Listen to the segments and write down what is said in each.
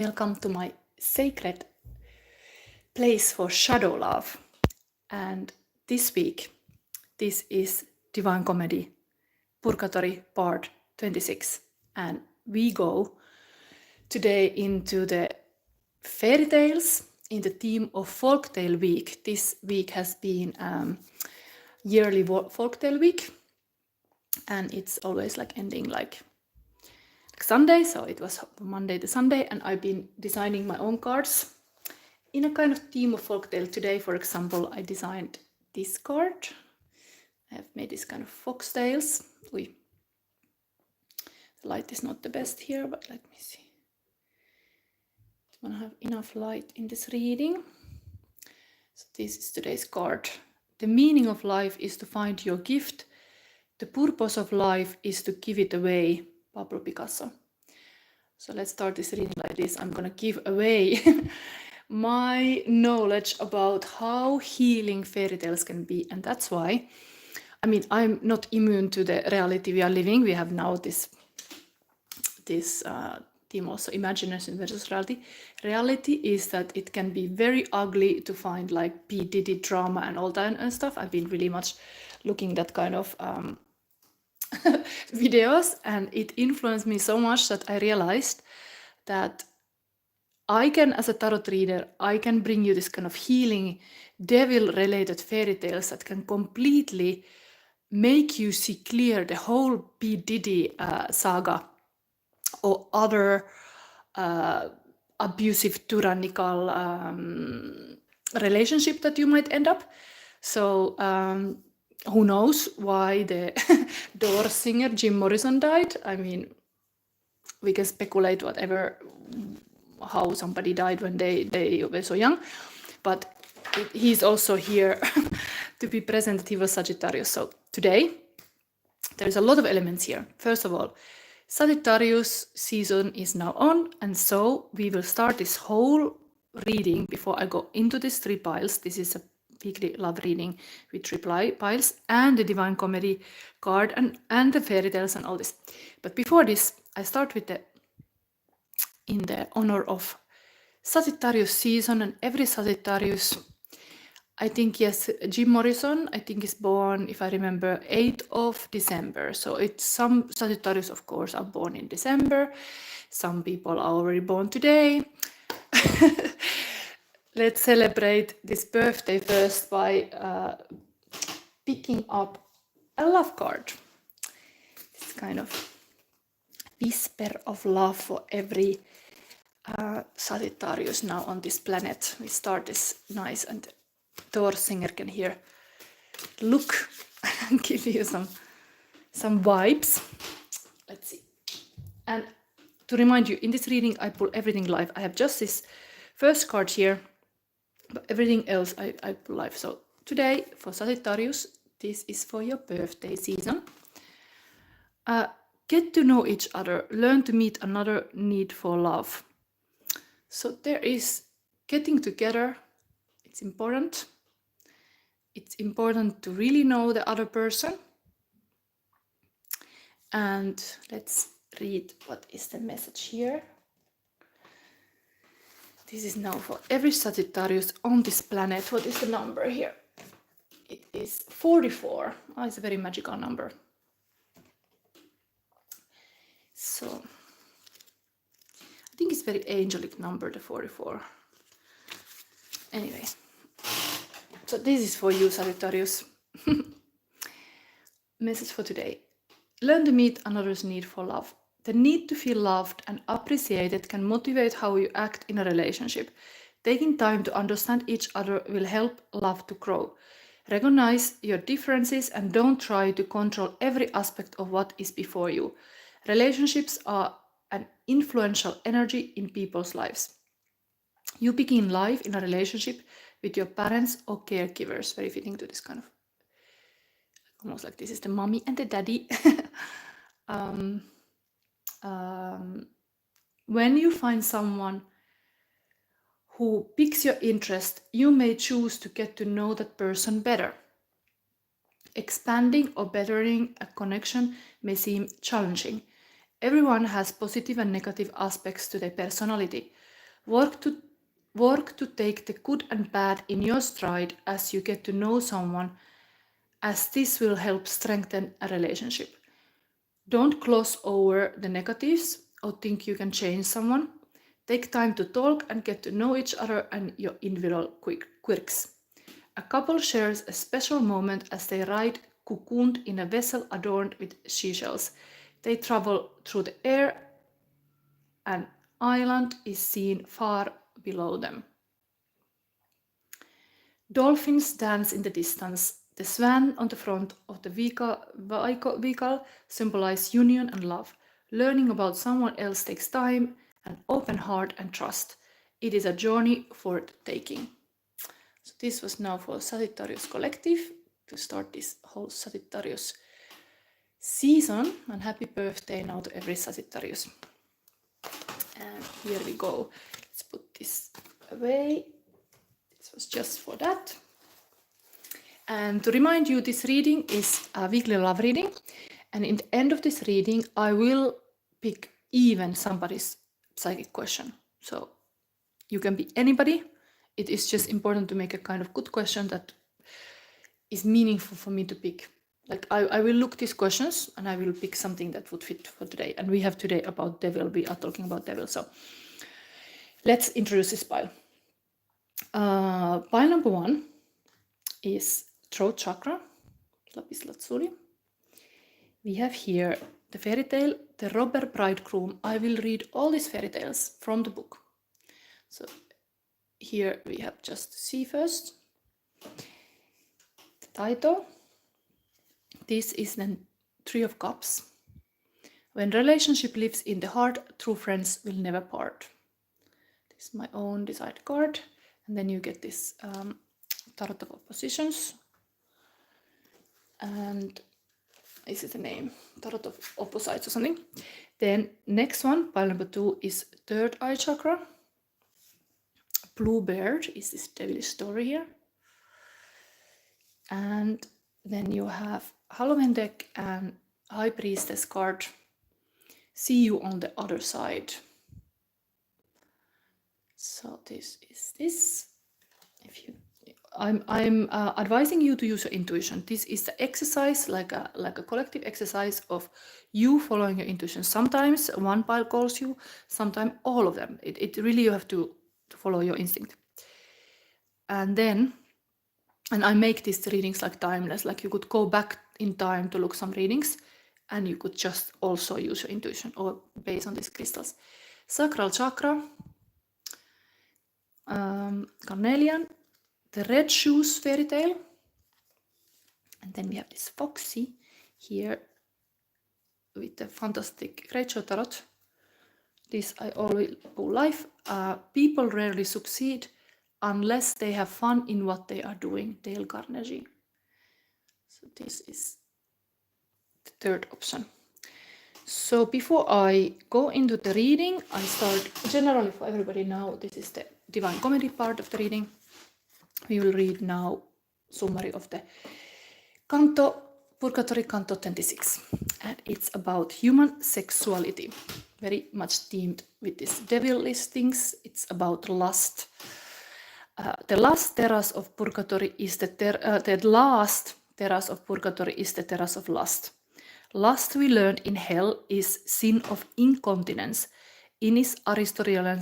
Welcome to my sacred place for shadow love. And this week, this is Divine Comedy, Purgatory part 26. And we go today into the fairy tales in the theme of folktale week. This week has been yearly folktale week. And it's always like ending like Sunday, so it was Monday to Sunday, and I've been designing my own cards in a kind of theme of folktale. Today, for example, I designed this card. I have made this kind of foxtails. The light is not the best here, but let me see. I want to have enough light in this reading. So this is today's card. The meaning of life is to find your gift. The purpose of life is to give it away. Pablo Picasso. So let's start this reading like this. I'm gonna give away my knowledge about how healing fairy tales can be, and that's why, I mean, I'm not immune to the reality we are living. We have now this theme also, imagination versus reality. Reality is that it can be very ugly to find like P. Diddy drama and all that and stuff. I've been really much looking that kind of videos, and it influenced me so much that I realized that I can, as a tarot reader, I can bring you this kind of healing, devil-related fairy tales that can completely make you see clear the whole P. Diddy saga or other abusive, tyrannical relationship that you might end up. So who knows why the Doors singer Jim Morrison died? I mean, we can speculate whatever, how somebody died when they were so young, but he's also here to be present. He was Sagittarius. So today, there is a lot of elements here. First of all, Sagittarius season is now on, and so we will start this whole reading before I go into these three piles. This is a weekly love reading with three piles and the Divine Comedy card and the fairy tales and all this. But before this, I start with in the honor of Sagittarius season, and every Sagittarius, I think, yes, Jim Morrison, I think, is born, if I remember, 8th of December. So it's some Sagittarius, of course, are born in December. Some people are already born today. Let's celebrate this birthday first by picking up a love card. This kind of whisper of love for every Sagittarius now on this planet. We start this nice, and Thor singer can here look and give you some vibes. Let's see. And to remind you, in this reading, I pull everything live. I have just this first card here, but everything else I pull live. So today, for Sagittarius, this is for your birthday season. Get to know each other. Learn to meet another need for love. So there is getting together. It's important. It's important to really know the other person. And let's read what is the message here. This is now for every Sagittarius on this planet. What is the number here? It is 44. Oh, it's a very magical number. So I think it's a very angelic number, the 44. Anyway, so this is for you, Sagittarius. Message for today. Learn to meet another's need for love. The need to feel loved and appreciated can motivate how you act in a relationship. Taking time to understand each other will help love to grow. Recognize your differences and don't try to control every aspect of what is before you. Relationships are an influential energy in people's lives. You begin life in a relationship with your parents or caregivers. Very fitting to this kind of, almost like this is the mommy and the daddy. When you find someone who piques your interest, you may choose to get to know that person better. Expanding or bettering a connection may seem challenging. Everyone has positive and negative aspects to their personality. Work to take the good and bad in your stride as you get to know someone, as this will help strengthen a relationship. Don't gloss over the negatives or think you can change someone. Take time to talk and get to know each other and your individual quirks. A couple shares a special moment as they ride cocooned in a vessel adorned with seashells. They travel through the air. An island is seen far below them. Dolphins dance in the distance. The swan on the front of the vehicle symbolize union and love. Learning about someone else takes time, an open heart and trust. It is a journey for the taking. So this was now for Sagittarius Collective to start this whole Sagittarius season. And happy birthday now to every Sagittarius. And here we go. Let's put this away. This was just for that. And to remind you, this reading is a weekly love reading. And in the end of this reading, I will pick even somebody's psychic question. So you can be anybody. It is just important to make a kind of good question that is meaningful for me to pick. Like I will look these questions and I will pick something that would fit for today. And we have today about devil. We are talking about devil. So let's introduce this pile. Pile number 1 is throat chakra, lapis lazuli. We have here the fairy tale, the robber bridegroom. I will read all these fairy tales from the book. So here we have just see first. The title. This is then 3 of Cups. When relationship lives in the heart, true friends will never part. This is my own desired card. And then you get this Tarot of Oppositions. And this is the name, Tarot of Opposites or something. Then next one, pile number 2 is third eye chakra. Bluebeard is this devilish story here. And then you have Halloween deck and High Priestess card. See you on the other side. So this is this. If you, I'm advising you to use your intuition. This is the exercise, like a collective exercise of you following your intuition. Sometimes one pile calls you, sometimes all of them. It really, you have to follow your instinct. And then, and I make these readings like timeless, like you could go back in time to look some readings and you could just also use your intuition or based on these crystals. Sacral chakra, carnelian, the red shoes fairy tale, and then we have this foxy here with the fantastic Rachel tarot. This I always go live. People rarely succeed unless they have fun in what they are doing. Dale Carnegie. So this is the third option. So before I go into the reading, I start generally for everybody now. This is the Divine Comedy part of the reading. We will read now summary of the Canto, Purgatory Canto 26. And it's about human sexuality. Very much themed with these devilish things. It's about lust. The last terrace of Purgatory is the last terrace of Purgatory is the terrace of lust. Lust, we learned in hell, is sin of incontinence in its Aristotelian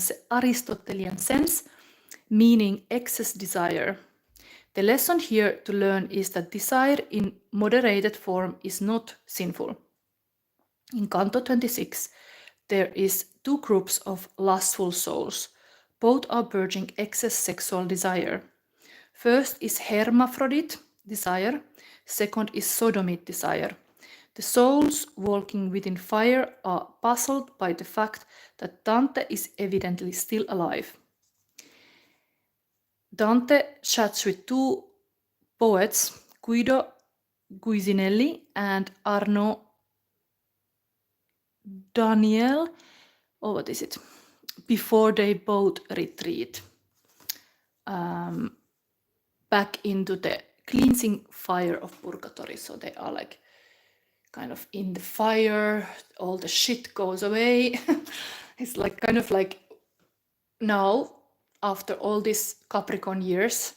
sense, meaning excess desire. The lesson here to learn is that desire in moderated form is not sinful. In Canto 26, there is 2 groups of lustful souls. Both are purging excess sexual desire. First is hermaphrodite desire. Second is sodomite desire. The souls walking within fire are puzzled by the fact that Dante is evidently still alive. Dante chats with 2 poets, Guido Guisinelli and Arno Daniel, or what is it, before they both retreat back into the cleansing fire of Purgatory. So they are like kind of in the fire, all the shit goes away. It's like kind of like now, after all these Capricorn years,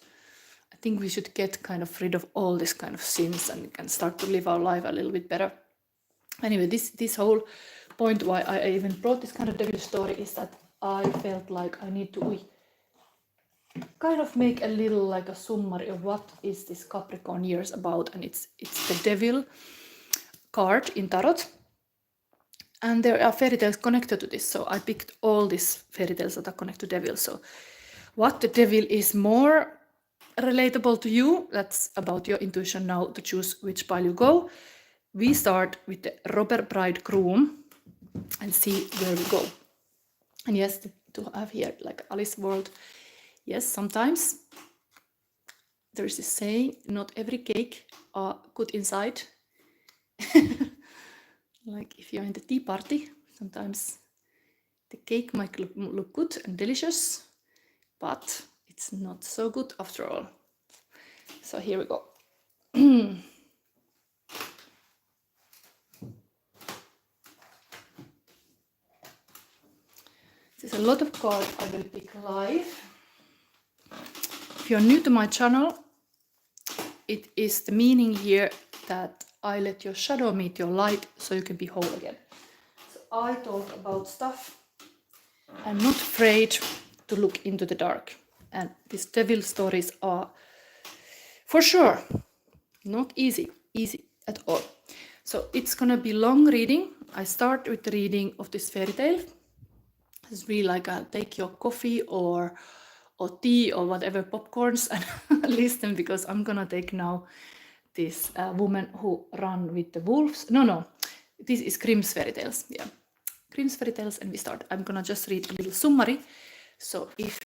I think we should get kind of rid of all this kind of sins and can start to live our life a little bit better. Anyway, this whole point why I even brought this kind of devil story is that I felt like I need to kind of make a little like a summary of what is this Capricorn years about, and it's the devil card in tarot, and there are fairy tales connected to this, so I picked all these fairy tales that are connected to devil. So what the devil is more relatable to you, that's about your intuition now to choose which pile you go. We start with the robber bride groom and see where we go. And yes, to have here like Alice World, yes, sometimes there's this saying, not every cake are good inside. Like if you're in the tea party, sometimes the cake might look good and delicious, but it's not so good after all. So here we go. There's a lot of cards I will pick live. If you're new to my channel, it is the meaning here that I let your shadow meet your light so you can be whole again. So I talk about stuff. I'm not afraid to look into the dark. And these devil stories are, for sure, not easy at all. So it's gonna be long reading. I start with the reading of this fairy tale. It's really like take your coffee or tea or whatever, popcorns, and listen, because I'm gonna take now this woman who ran with the wolves. No, this is Grimm's fairy tales. Yeah, Grimm's fairy tales, and we start. I'm gonna just read a little summary, so if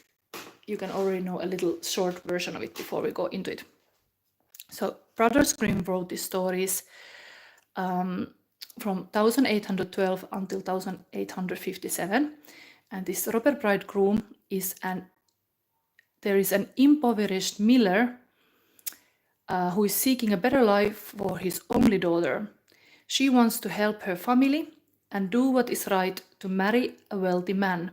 you can already know a little short version of it before we go into it. So Brothers Grimm wrote these stories from 1812 until 1857, and this robber bride groom is there is an impoverished miller who is seeking a better life for his only daughter. She wants to help her family and do what is right to marry a wealthy man,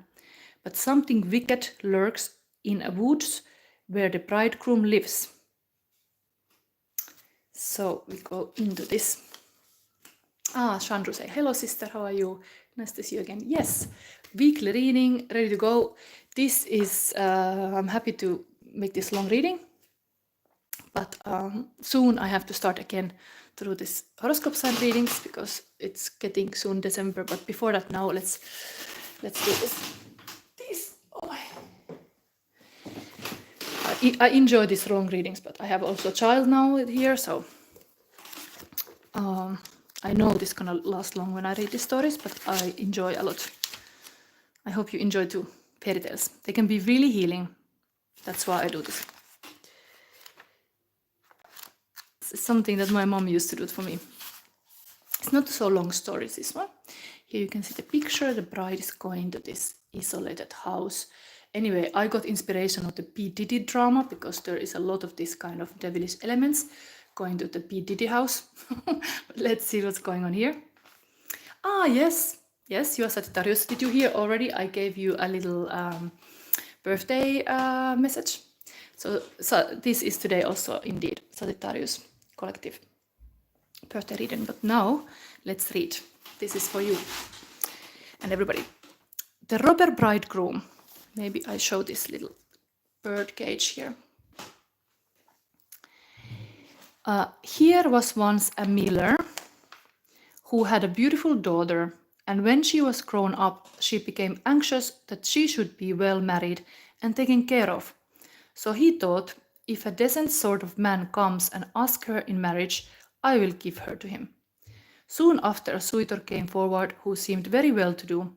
but something wicked lurks in a woods where the bridegroom lives. So we go into this. Chandru say, hello sister, how are you? Nice to see you again. Yes, weekly reading, ready to go. This is, I'm happy to make this long reading, but soon I have to start again to do this horoscope sign readings because it's getting soon December. But before that, now let's do this. I enjoy these long readings, but I have also a child now here, so I know this is gonna last long when I read these stories, but I enjoy a lot. I hope you enjoy too. Fairy tales, they can be really healing. That's why I do this. It's something that my mom used to do for me. It's not so long stories, this one. Here you can see the picture. The bride is going to this isolated house. Anyway, I got inspiration of the P. Diddy drama because there is a lot of this kind of devilish elements going to the P. Diddy house. Let's see what's going on here. Yes, you are Sagittarius. Did you hear already? I gave you a little birthday message. So this is today also indeed Sagittarius collective birthday reading. But now let's read. This is for you and everybody. The robber bridegroom. Maybe I show this little bird cage here. Here was once a miller who had a beautiful daughter, and when she was grown up, she became anxious that she should be well married and taken care of. So he thought, if a decent sort of man comes and asks her in marriage, I will give her to him. Soon after, a suitor came forward who seemed very well to do,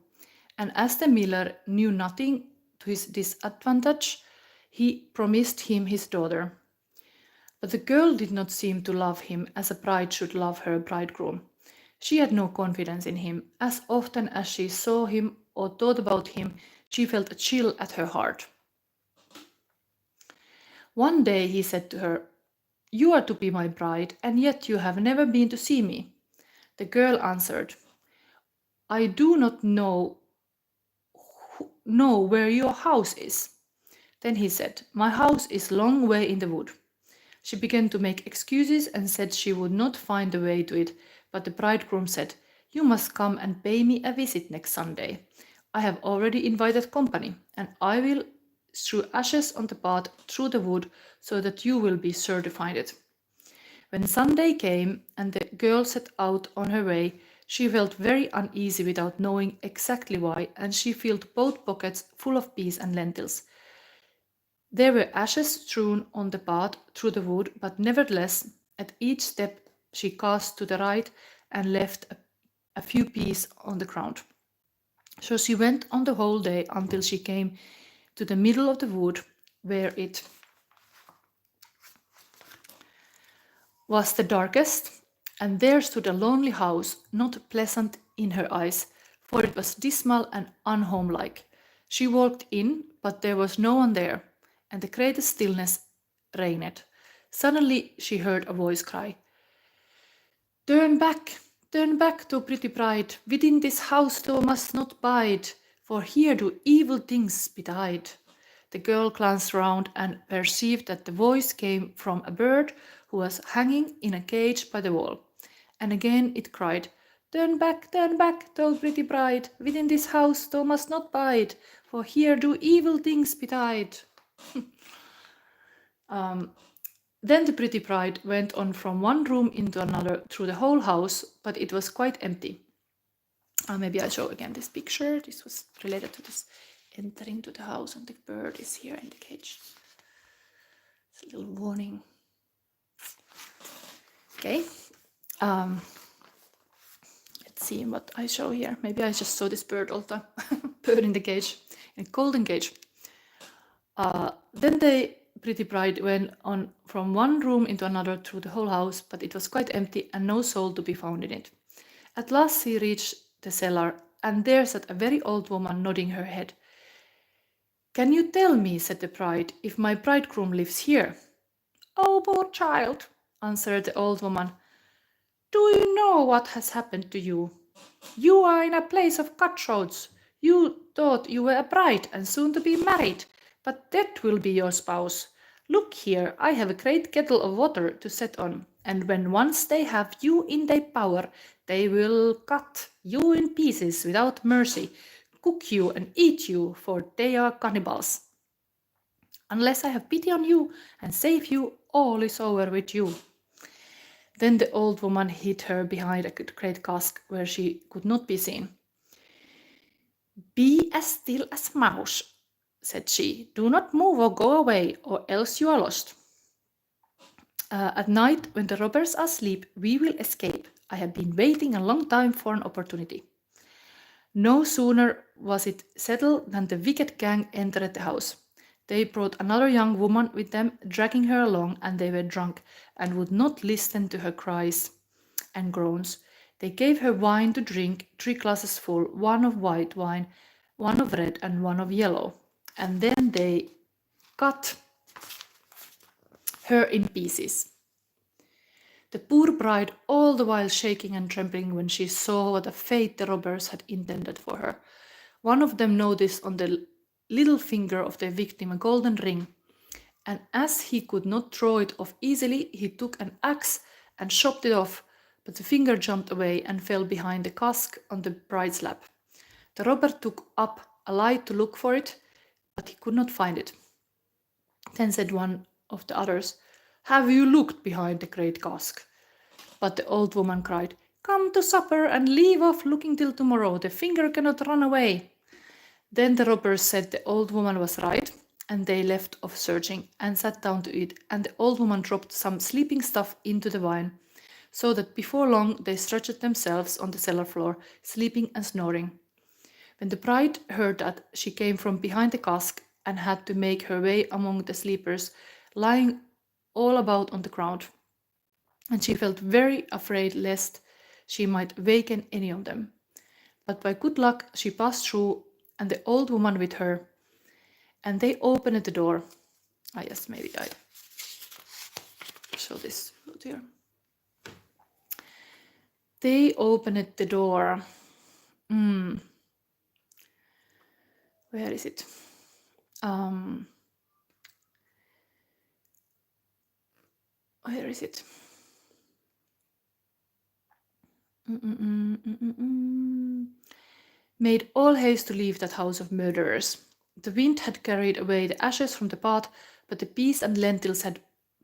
and as the miller knew nothing to his disadvantage, he promised him his daughter. But the girl did not seem to love him as a bride should love her bridegroom. She had no confidence in him. As often as she saw him or thought about him, she felt a chill at her heart. One day he said to her, "You are to be my bride, and yet you have never been to see me." The girl answered, "I do not know know where your house is?" Then he said, "My house is long way in the wood." She began to make excuses and said she would not find the way to it, but the bridegroom said, "You must come and pay me a visit next Sunday. I have already invited company, and I will strew ashes on the path through the wood so that you will be sure to find it." When Sunday came and the girl set out on her way, she felt very uneasy without knowing exactly why, and she filled both pockets full of peas and lentils. There were ashes strewn on the path through the wood, but nevertheless, at each step she cast to the right and left a few peas on the ground. So she went on the whole day until she came to the middle of the wood, where it was the darkest, and there stood a lonely house, not pleasant in her eyes, for it was dismal and unhomelike. She walked in, but there was no one there, and the greatest stillness reigned. Suddenly she heard a voice cry, turn back, thou pretty bride, within this house thou must not bide, for here do evil things betide." The girl glanced round and perceived that the voice came from a bird who was hanging in a cage by the wall. And again it cried, turn back, thou pretty bride, within this house thou must not bide, for here do evil things betide." Then the pretty bride went on from one room into another through the whole house, but it was quite empty. Maybe I show again this picture. This was related to this entering to the house, and the bird is here in the cage. It's a little warning. Okay. Let's see what I show here. Maybe I just saw this bird all the time. Bird in the cage, in a golden cage. Then the pretty bride went on from one room into another through the whole house, but it was quite empty and no soul to be found in it. At last she reached the cellar, and there sat a very old woman nodding her head. "Can you tell me," said the bride, "if my bridegroom lives here?" "Oh, poor child," answered the old woman, "do you know what has happened to you? You are in a place of cutthroats. You thought you were a bride and soon to be married, but that will be your spouse. Look here, I have a great kettle of water to set on, and when once they have you in their power, they will cut you in pieces without mercy, cook you and eat you, for they are cannibals. Unless I have pity on you and save you, all is over with you." Then the old woman hid her behind a great cask where she could not be seen. "Be as still as a mouse," said she. "Do not move or go away, or else you are lost. At night, when the robbers are asleep, we will escape. I have been waiting a long time for an opportunity." No sooner was it settled than the wicked gang entered the house. They brought another young woman with them, dragging her along, and they were drunk and would not listen to her cries and groans. They gave her wine to drink, 3 glasses full, one of white wine, one of red, and one of yellow. And then they cut her in pieces. The poor bride, all the while shaking and trembling when she saw what a fate the robbers had intended for her. One of them noticed on the little finger of the victim a golden ring, and as he could not throw it off easily, he took an axe and chopped it off, but the finger jumped away and fell behind the cask on the bride's lap. The robber took up a light to look for it, but he could not find it. Then said one of the others, "Have you looked behind the great cask?" But the old woman cried, "Come to supper and leave off looking till tomorrow. The finger cannot run away." Then the robbers said the old woman was right, and they left off searching and sat down to eat, and the old woman dropped some sleeping stuff into the wine, so that before long they stretched themselves on the cellar floor, sleeping and snoring. When the bride heard that, she came from behind the cask and had to make her way among the sleepers, lying all about on the ground, and she felt very afraid lest she might waken any of them. But by good luck she passed through, and the old woman with her, and they opened the door. Yes, maybe I show this here. They opened the door. Where is it? Where is it? Made all haste to leave that house of murderers. The wind had carried away the ashes from the path, but the peas and lentils had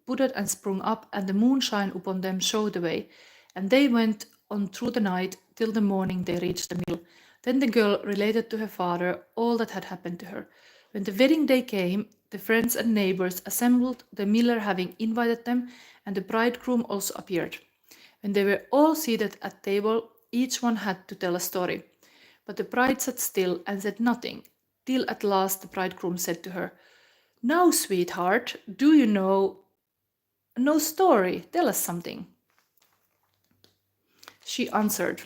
budded and sprung up, and the moonshine upon them showed the way. And they went on through the night till the morning they reached the mill. Then the girl related to her father all that had happened to her. When the wedding day came, the friends and neighbors assembled, the miller having invited them, and the bridegroom also appeared. When they were all seated at table, each one had to tell a story. But the bride sat still and said nothing, till at last the bridegroom said to her, "Now, sweetheart, do you know no story? Tell us something." She answered,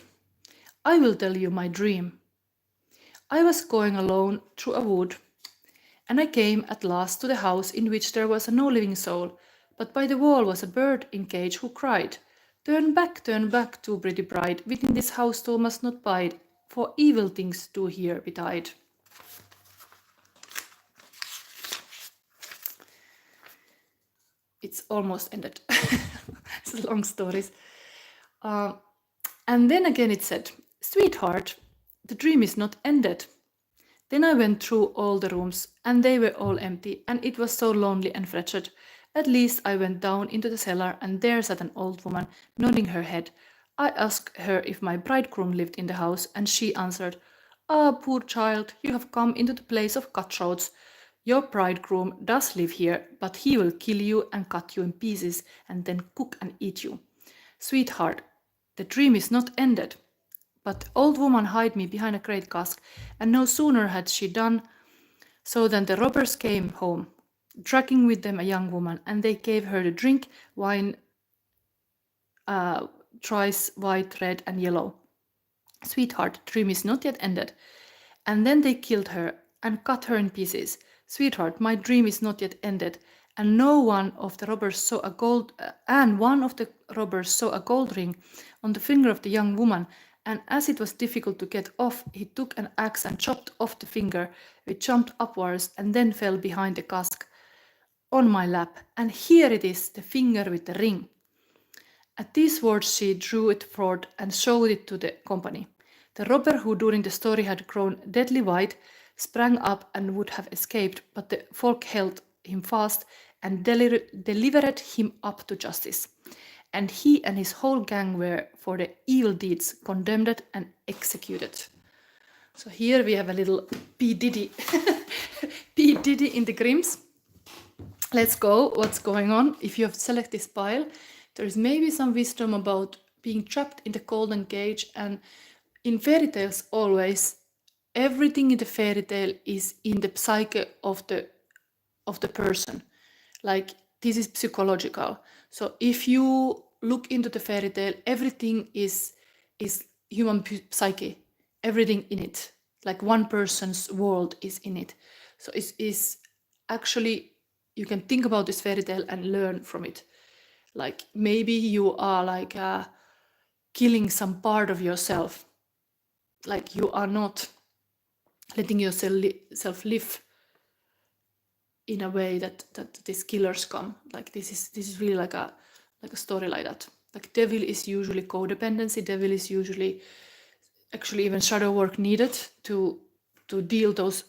"I will tell you my dream. I was going alone through a wood, and I came at last to the house in which there was no living soul, but by the wall was a bird in cage who cried, 'Turn back, too pretty bride, within this house thou must not bide, for evil things do here betide.'" It's almost ended. It's long stories. And then again it said, "Sweetheart, the dream is not ended." Then I went through all the rooms, and they were all empty, and it was so lonely and wretched. At least I went down into the cellar, and there sat an old woman, nodding her head. I asked her if my bridegroom lived in the house, and she answered, "Ah, poor child, you have come into the place of cutthroats. Your bridegroom does live here, but he will kill you and cut you in pieces, and then cook and eat you. Sweetheart, the dream is not ended." But the old woman hid me behind a great cask, and no sooner had she done so than the robbers came home, dragging with them a young woman, and they gave her the drink, wine, thrice white, red, and yellow. "Sweetheart, the dream is not yet ended." And then they killed her and cut her in pieces. "Sweetheart, my dream is not yet ended." And one of the robbers saw a gold ring on the finger of the young woman, and as it was difficult to get off, he took an axe and chopped off the finger. It jumped upwards and then fell behind the cask on my lap, and here it is, the finger with the ring. At these words she drew it forth and showed it to the company. The robber, who during the story had grown deadly white, sprang up and would have escaped, but the folk held him fast and delivered him up to justice. And he and his whole gang were, for the evil deeds, condemned and executed. So here we have a little P. Diddy. P. Diddy in the Grimms. Let's go. What's going on? If you have selected this pile, there is maybe some wisdom about being trapped in the golden cage. And in fairy tales, always, everything in the fairy tale is in the psyche of the person. Like, this is psychological. So if you look into the fairy tale, everything is human psyche. Everything in it. Like one person's world is in it. So it is actually, you can think about this fairy tale and learn from it. Like, maybe you are like killing some part of yourself. Like, you are not letting yourself live in a way that these killers come. Like, this is really like a story like that. Like, devil is usually codependency. Devil is usually actually even shadow work needed to deal those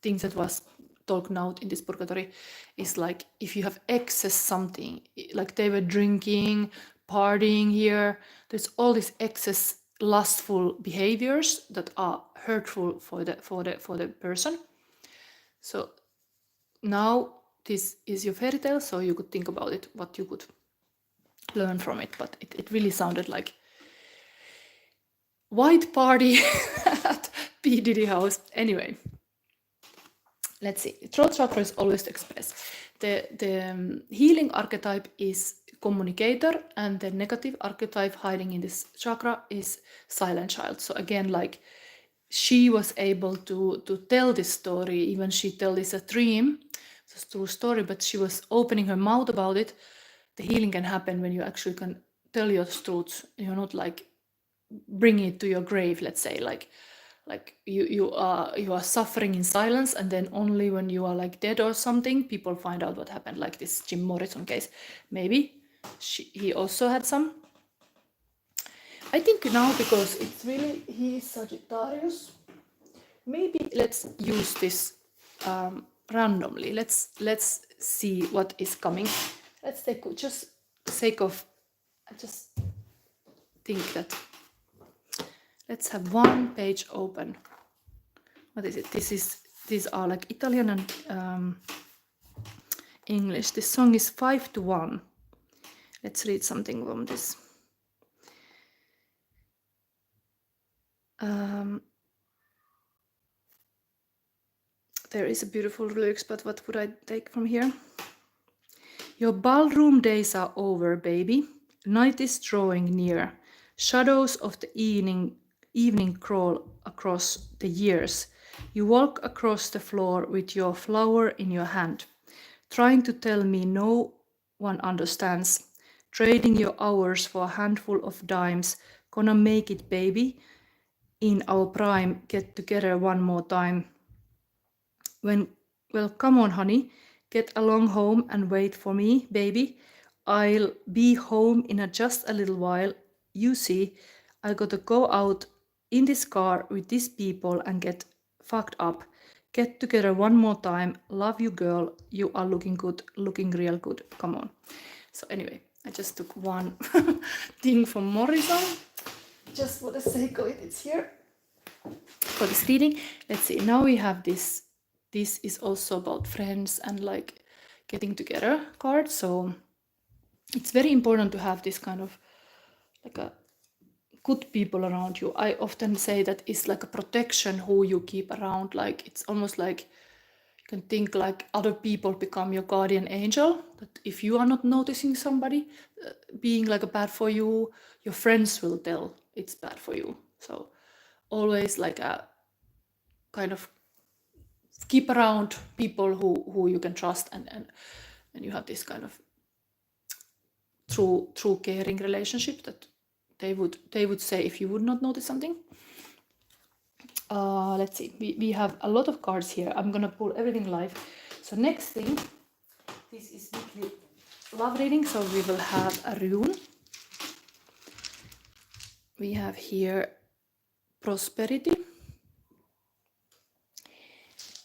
things that was talked out in this purgatory. Is like, if you have excess something, like they were drinking, partying here, there's all these excess lustful behaviors that are hurtful for the person. So now this is your fairy tale, so you could think about it, what you could learn from it. But it really sounded like white party at P. Diddy house. Anyway, let's see. Throat chakra is always to express. The healing archetype is communicator, and the negative archetype hiding in this chakra is silent child. So again, like, she was able to tell this story, even she tell this a dream, it's a true story, but she was opening her mouth about it. The healing can happen when you actually can tell your truth. You're not like bringing it to your grave, let's say, like like you are suffering in silence, and then only when you are like dead or something, people find out what happened, like this Jim Morrison case. Maybe he also had some. I think now, because it's really, he is Sagittarius, maybe let's use this randomly. Let's see what is coming. Let's take, just sake of, I just think that let's have one page open. What is it? These are like Italian and English. This song is 5 to 1. Let's read something from this. There is a beautiful lyrics, but what would I take from here? Your ballroom days are over, baby. Night is drawing near. Shadows of the evening crawl across the years. You walk across the floor with your flower in your hand, trying to tell me no one understands. Trading your hours for a handful of dimes. Gonna make it, baby. In our prime, get together one more time. Well, come on, honey. Get along home and wait for me, baby. I'll be home in just a little while. You see, I gotta go out in this car with these people and get fucked up. Get together one more time. Love you, girl. You are looking good, looking real good. Come on. So anyway, I just took one thing from Morrison. Just for the sake of it, it's here for this reading. Let's see. Now we have this. This is also about friends and like getting together card. So it's very important to have this kind of like a good people around you. I often say that it's like a protection who you keep around. Like it's almost like you can think like other people become your guardian angel. That if you are not noticing somebody being like a bad for you, your friends will tell it's bad for you. So always like a kind of keep around people who you can trust, and you have this kind of true caring relationship that they would say if you would not notice something. Let's see, we have a lot of cards here. I'm gonna pull everything live. So next thing, this is weekly love reading, so we will have a rune. We have here prosperity.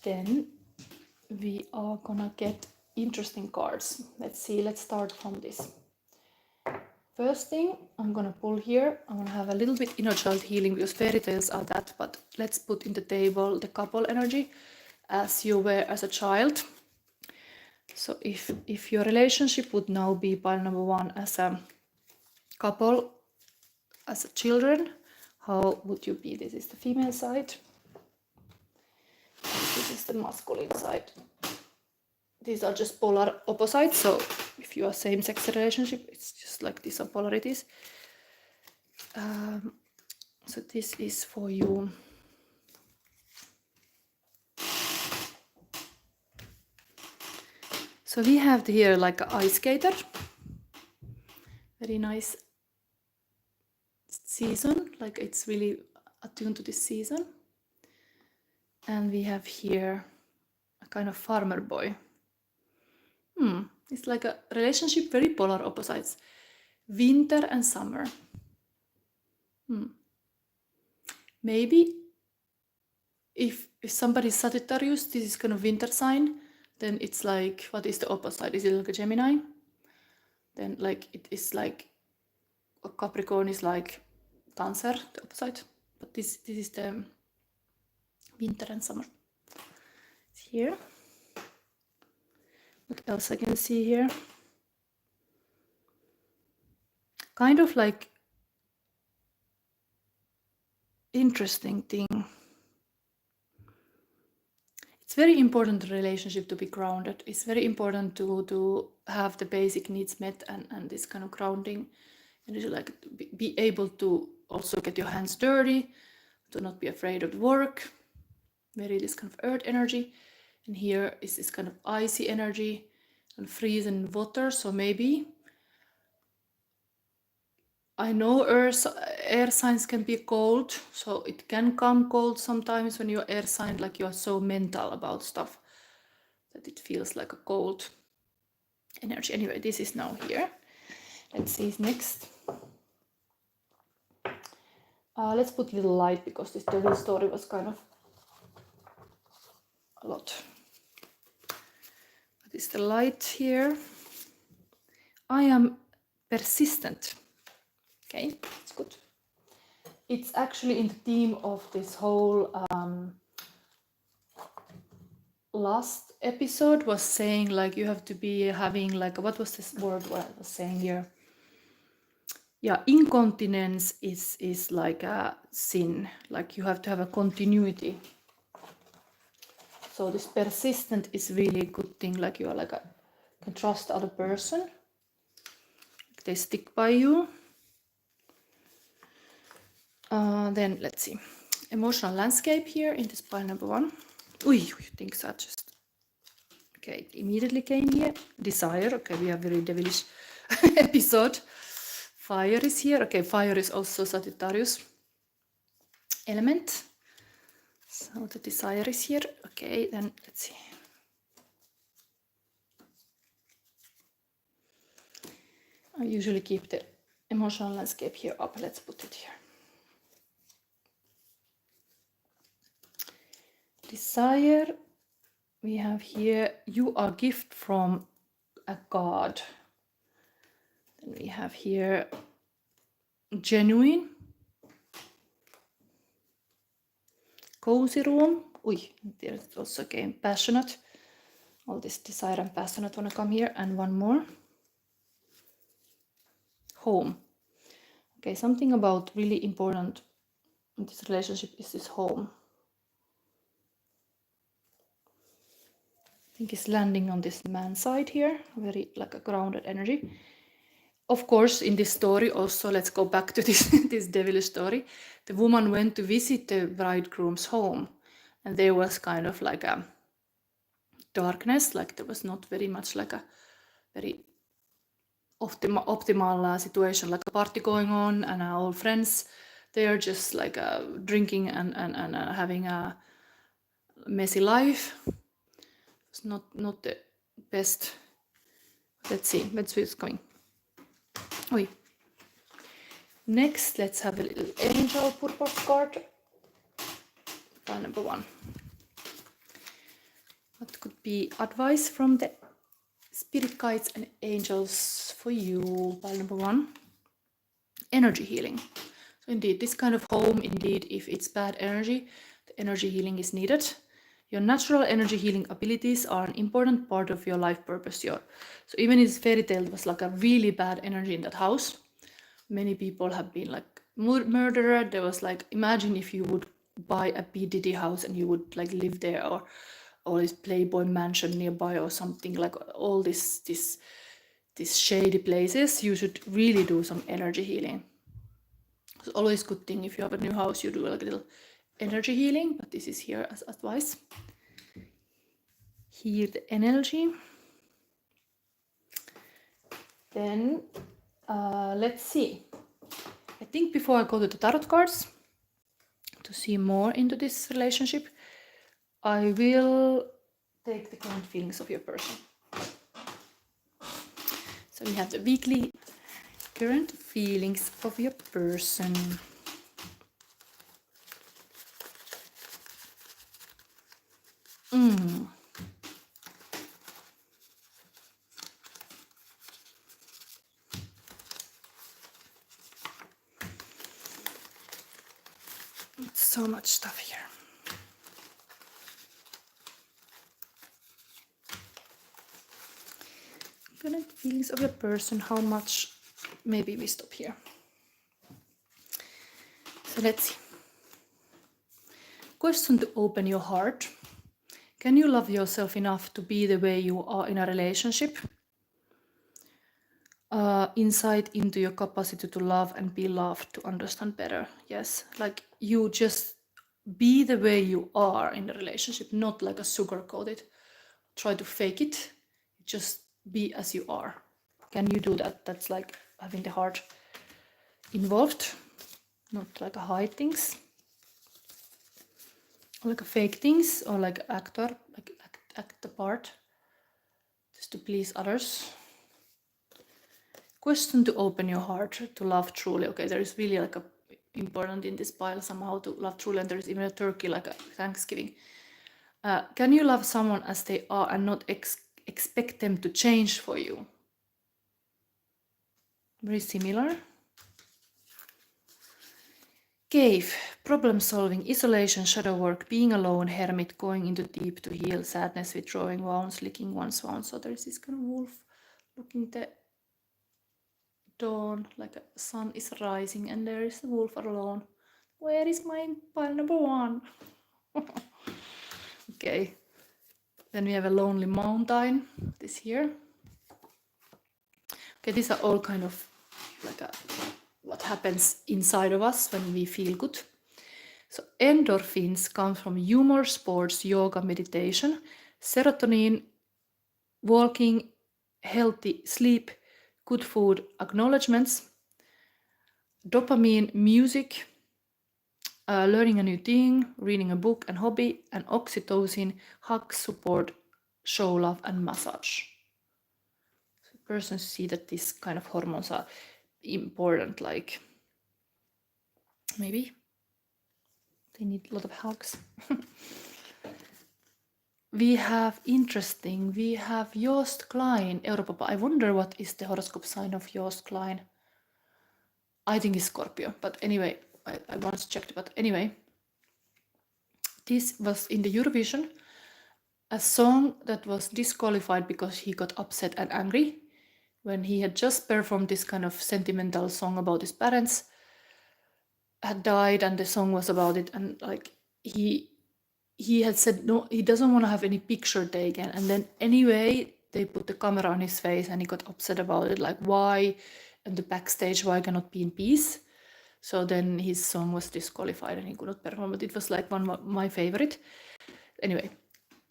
Then we are gonna get interesting cards. Let's see, let's start from this. First thing I'm gonna pull here, I'm gonna have a little bit inner child healing, because fairy tales are that, but let's put in the table the couple energy as you were as a child. So if your relationship would now be pile number 1 as a couple, as a children, how would you be? This is the female side. This is the masculine side. These are just polar opposites, so if you are same-sex relationship, it's just like these are polarities. So this is for you. So we have here like an ice skater. Very nice season, like it's really attuned to this season. And we have here a kind of farmer boy. It's like a relationship, very polar opposites. Winter and summer. Maybe if somebody is Sagittarius, this is kind of winter sign, then it's like, what is the opposite? Is it like a Gemini? Then like it is like a Capricorn is like Cancer, the opposite. But this is the winter and summer. It's here. What else I can see here? Kind of like interesting thing. It's very important in relationship to be grounded. It's very important to have the basic needs met, and this kind of grounding, and it's like be able to also get your hands dirty, to not be afraid of work. Very this kind of earth energy. And here is this kind of icy energy and freeze and water. So maybe I know air signs can be cold, so it can come cold sometimes when you're air sign, like you are so mental about stuff that it feels like a cold energy. Anyway, this is now here. Let's see next. Let's put a little light because this devil story was kind of a lot. What is the light here? I am persistent. Okay, it's good. It's actually in the theme of this whole last episode was saying like you have to be having like, what was this word what I was saying here? Yeah, incontinence is like a sin, like you have to have a continuity. So this persistent is really a good thing, like you are like can trust other person, like they stick by you. Then let's see, emotional landscape here in this pile number 1. Things are just okay. It immediately came here. Desire. Okay, we have very devilish episode. Fire is here. Okay, fire is also Sagittarius element. So the desire is here. Okay, then let's see. I usually keep the emotional landscape here up. Let's put it here. Desire. We have here, you are a gift from a god. Then we have here genuine, cozy room. There's also again passionate. All this desire and passionate want to come here. And one more. Home. Okay, something about really important in this relationship is this home. I think it's landing on this man side here, very like a grounded energy. Of course, in this story also, let's go back to this, this devilish story. The woman went to visit the bridegroom's home, and there was kind of like a darkness, like there was not very much like a very optimal situation, like a party going on, and all friends, they are just like drinking and having a messy life. It's not the best. Let's see what's going. Next, let's have a little angel purpose card. Pile number 1. What could be advice from the spirit guides and angels for you? Pile number 1. Energy healing. So indeed, this kind of home, indeed, if it's bad energy, the energy healing is needed. Your natural energy healing abilities are an important part of your life purpose. So even in this fairy tale, it was like a really bad energy in that house. Many people have been like murdered. There was like, imagine if you would buy a P. Diddy house and you would like live there, or this Playboy mansion nearby or something, like all these shady places. You should really do some energy healing. It's always a good thing if you have a new house, you do like a little energy healing, but this is here as advice. Heal the energy. Then let's see. I think before I go to the tarot cards, to see more into this relationship, I will take the current feelings of your person. So we have the weekly current feelings of your person. So much stuff here. Current feelings of your person, how much, maybe we stop here. So let's see. Question to open your heart. Can you love yourself enough to be the way you are in a relationship? Insight into your capacity to love and be loved, to understand better. Yes, like you just be the way you are in the relationship, not like a sugar-coated, try to fake it. Just be as you are. Can you do that? That's like having the heart. involved, not like a hide things, like a fake things, or like actor, like act the part just to please others. Question to open your heart to love truly. Okay, there is really like a important in this pile somehow to love truly, and there is even a turkey like a Thanksgiving. Can you love someone as they are and not expect them to change for you? Very similar. Cave, problem solving, isolation, shadow work, being alone, hermit, going into deep to heal, sadness, withdrawing wounds, licking one's wounds. So there is this kind of wolf looking the dawn, like a sun is rising, and there is the wolf alone. Where is my pile number 1? Okay. Then we have a lonely mountain, this here. Okay, these are all kind of like what happens inside of us when we feel good. So endorphins come from humor, sports, yoga, meditation. Serotonin, walking, healthy sleep, good food, acknowledgements. Dopamine, music, learning a new thing, reading a book and hobby. And oxytocin, hug, support, show love, and massage. So persons see that these kind of hormones are important, like maybe they need a lot of hugs. We have Jost Klein, Europapa. I wonder what is the horoscope sign of Jost Klein. I think it's Scorpio, but anyway, I once checked, but anyway. This was in the Eurovision, a song that was disqualified because he got upset and angry when he had just performed this kind of sentimental song about his parents had died, and the song was about it, and like he had said no, he doesn't want to have any picture taken, and then anyway they put the camera on his face and he got upset about it, like why, and the backstage, why cannot be in peace. So then his song was disqualified and he could not perform, but it was like one of my favorite. Anyway,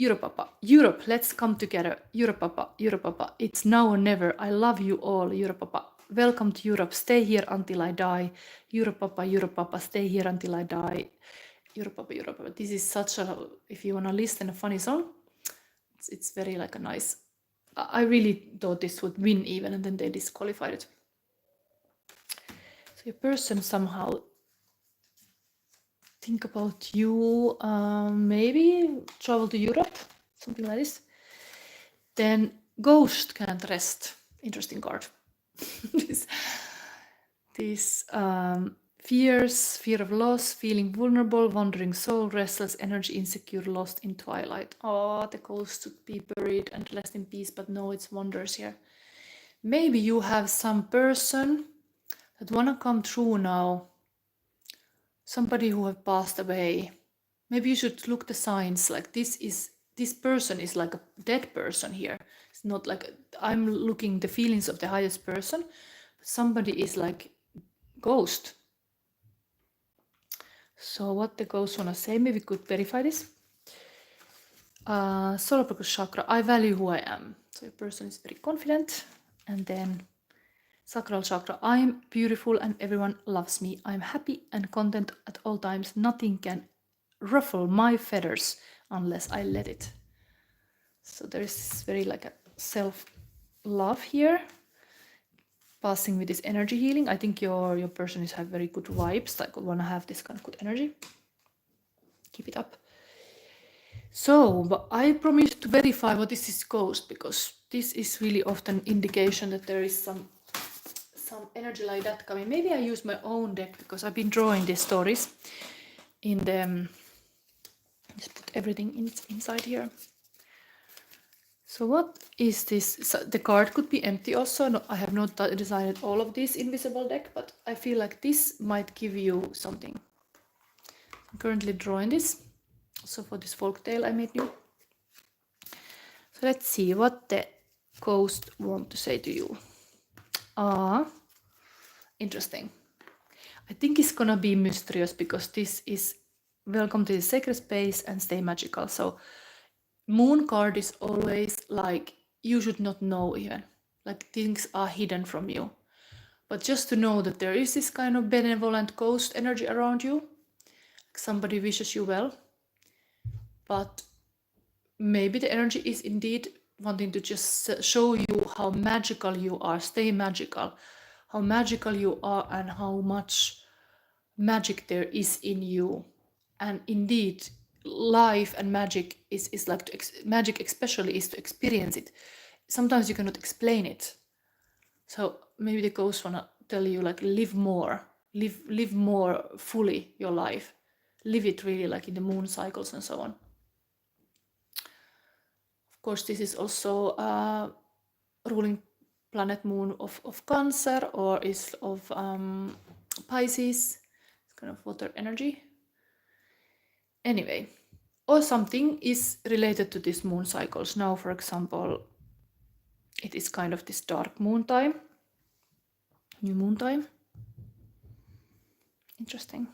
Europapa, Europe, let's come together. Europapa, it's now or never. I love you all, Europapa. Welcome to Europe, stay here until I die. Europapa, stay here until I die. Europapa. This is such a, if you want to listen a funny song, it's very like a nice, I really thought this would win even, and then they disqualified it. So your person somehow think about you, maybe travel to Europe, something like this. Then ghost can't rest, interesting card. this fear of loss, feeling vulnerable, wandering soul, restless energy, insecure, lost in twilight. Oh, the ghost should be buried and rest in peace, but no, it's wonders here. Maybe you have some person that wanna come through now, somebody who have passed away. Maybe you should look the signs, like this person is like a dead person here. It's not like I'm looking the feelings of the highest person, but somebody is like ghost. So what the ghost wanna say, maybe we could verify this. Solar plexus chakra, I value who I am. So your person is very confident. And then sacral chakra, I'm beautiful and everyone loves me. I'm happy and content at all times. Nothing can ruffle my feathers unless I let it. So there is this very like a self-love here, passing with this energy healing. I think your person is have very good vibes, like want to have this kind of good energy. Keep it up. So, but I promise to verify what this is ghost, because this is really often indication that there is some energy like that coming. Maybe I use my own deck because I've been drawing these stories in the, just put everything inside here. So what is this? So the card could be empty also. No, I have not designed all of this invisible deck, but I feel like this might give you something. I'm currently drawing this. Also for this folktale I made new. So let's see what the ghost want to say to you. Interesting. I think it's gonna be mysterious because this is welcome to the sacred space and stay magical. So moon card is always like you should not know even, like things are hidden from you. But just to know that there is this kind of benevolent ghost energy around you, like somebody wishes you well, but maybe the energy is indeed wanting to just show you how magical you are. Stay magical, how magical you are, and how much magic there is in you. And indeed, life and magic is like magic, especially, is to experience it. Sometimes you cannot explain it. So maybe the ghosts wanna tell you, like, live more, live more fully your life, live it really, like in the moon cycles and so on. Of course, this is also ruling planet moon of Cancer, or is of Pisces. It's kind of water energy. Anyway, or something is related to these moon cycles. Now, for example, it is kind of this dark moon time, new moon time. Interesting.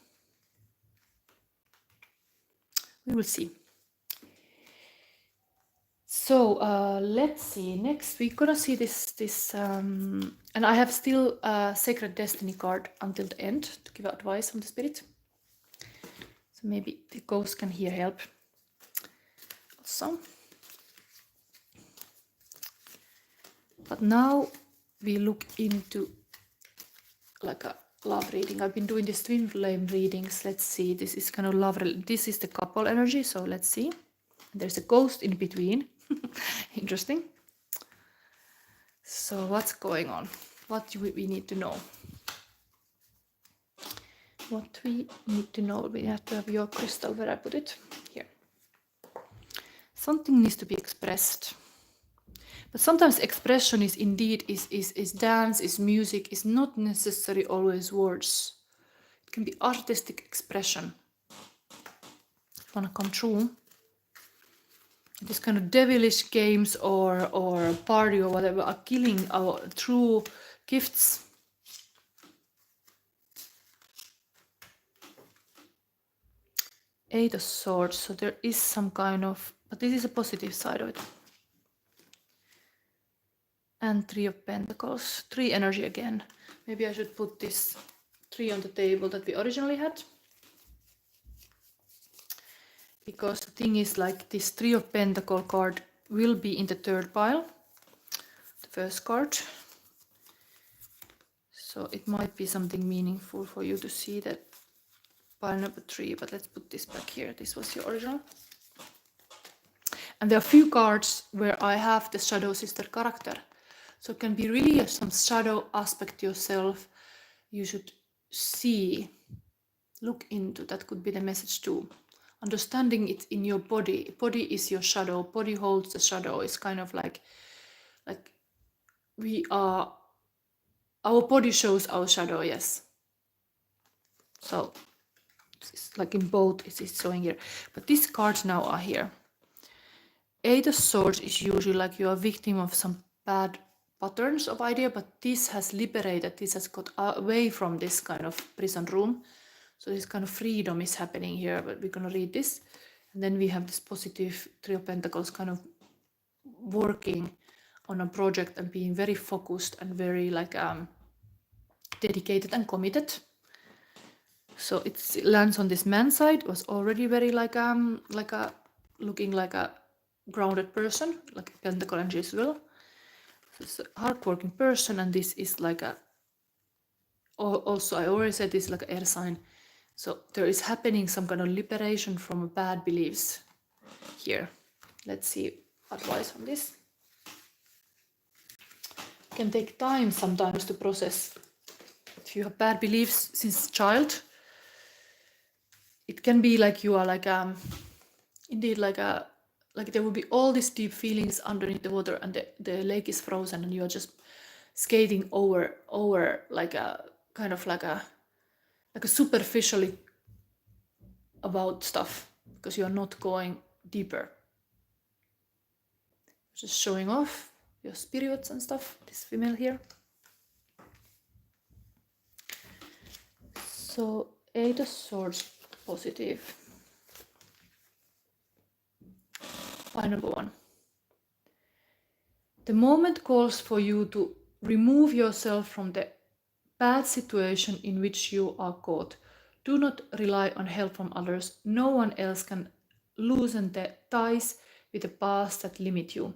We will see. So let's see. Next, we're gonna see this, and I have still a Sacred Destiny card until the end to give advice from the spirit. So maybe the ghost can here help. Also, but now we look into like a love reading. I've been doing these twin flame readings. Let's see. This is kind of love. This is the couple energy. So let's see. There's a ghost in between. Interesting. So what's going on? What do we need to know? What we need to know. We have to have your crystal. Where I put it? Here. Something needs to be expressed. But sometimes expression is indeed is dance, is music, is not necessarily always words. It can be artistic expression. If you want to come true. This kind of devilish games or party or whatever are killing our true gifts. Eight of Swords. So there is some kind of, but this is a positive side of it. And Three of Pentacles. Three energy again. Maybe I should put this three on the table that we originally had. Because the thing is, like, this Three of Pentacle card will be in the third pile. The first card. So it might be something meaningful for you to see that pile number 3. But let's put this back here. This was your original. And there are a few cards where I have the shadow sister character. So it can be really some shadow aspect to yourself. You should see, look into. That could be the message too. Understanding it in your body. Body is your shadow. Body holds the shadow. It's kind of like we are, our body shows our shadow, yes. So it's like in both, it's showing here. But these cards now are here. Eight of Swords is usually like you are a victim of some bad patterns of idea, but this has liberated, this has got away from this kind of prison room. So this kind of freedom is happening here, but we're going to read this. And then we have this positive Three of Pentacles kind of working on a project and being very focused and very like dedicated and committed. So it lands on this man's side. It was already very like a looking like a grounded person, like a Pentacle energy as well. So it's a hardworking person, and this is like a, also I already said this is like an air sign. So there is happening some kind of liberation from bad beliefs here. Let's see advice on this. It can take time sometimes to process. If you have bad beliefs since child, it can be like you are like indeed like there will be all these deep feelings underneath the water, and the lake is frozen, and you are just skating over like a kind of like a superficially about stuff, because you are not going deeper. Just showing off your spirits and stuff. This female here. So Eight of Swords positive. Pile number 1. The moment calls for you to remove yourself from the bad situation in which you are caught. Do not rely on help from others. No one else can loosen the ties with the past that limit you.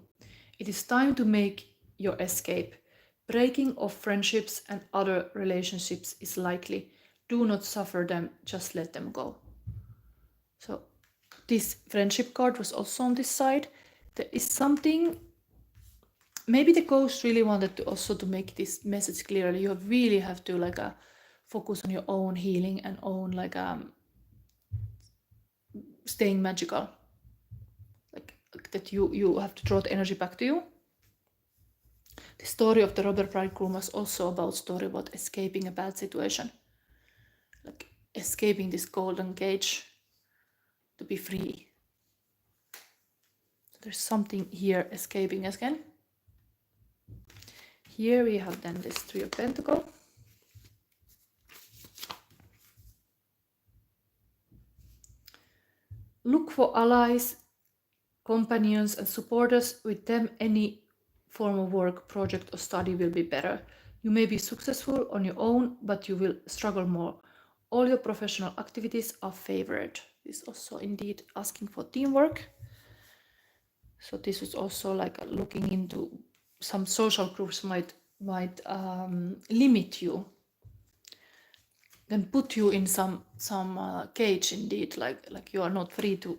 It is time to make your escape. Breaking of friendships and other relationships is likely. Do not suffer them, just let them go. So this friendship card was also on this side. There is something, maybe the ghost really wanted to also to make this message clearly. You really have to like focus on your own healing and own like staying magical. Like that you have to draw the energy back to you. The story of the robber bridegroom was also about story about escaping a bad situation. Like escaping this golden cage to be free. So there's something here escaping again. Here we have then this Three of Pentacles. Look for allies, companions and supporters. With them, any form of work, project or study will be better. You may be successful on your own, but you will struggle more. All your professional activities are favored. This is also indeed asking for teamwork. So this was also like looking into some social groups might limit you, then put you in some cage indeed, like you are not free to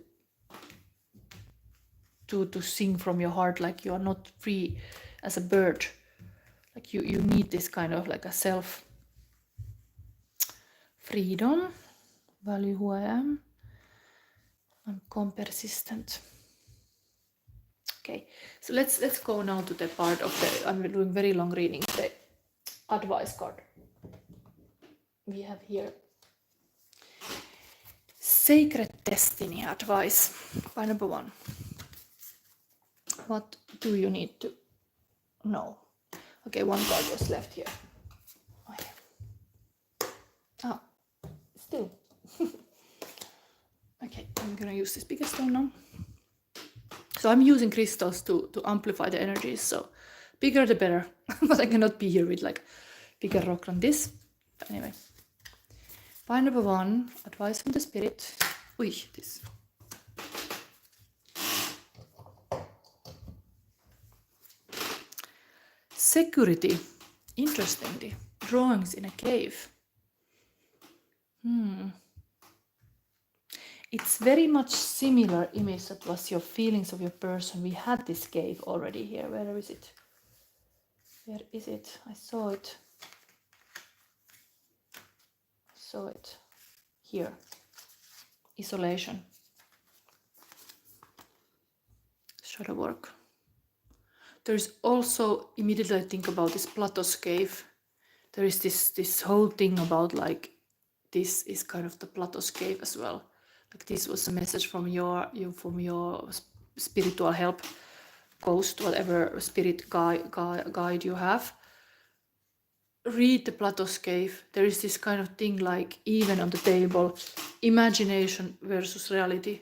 sing from your heart, like you are not free as a bird, like you need this kind of like a self freedom. Value who I am. I'm persistent. Okay, so let's go now to the part of the, I'm doing very long reading, the advice card. We have here Sacred Destiny advice by number 1. What do you need to know? Okay, one card was left here. Ah, still. Okay, I'm gonna use this bigger stone now. So I'm using crystals to amplify the energies, so bigger the better. But I cannot be here with like bigger rock than this. But anyway. By number 1, advice from the spirit. Ui, this. Security. Interestingly. Drawings in a cave. It's very much similar image that was your feelings of your person. We had this cave already here. Where is it? Where is it? I saw it. Saw it here. Isolation. Shadow work. There's also, immediately I think about this PLUTO's cave. There is this whole thing about like, this is kind of the PLUTO's cave as well. Like this was a message from your spiritual help, ghost, whatever spirit guide you have. Read the PLUTO's cave. There is this kind of thing like, even on the table, imagination versus reality.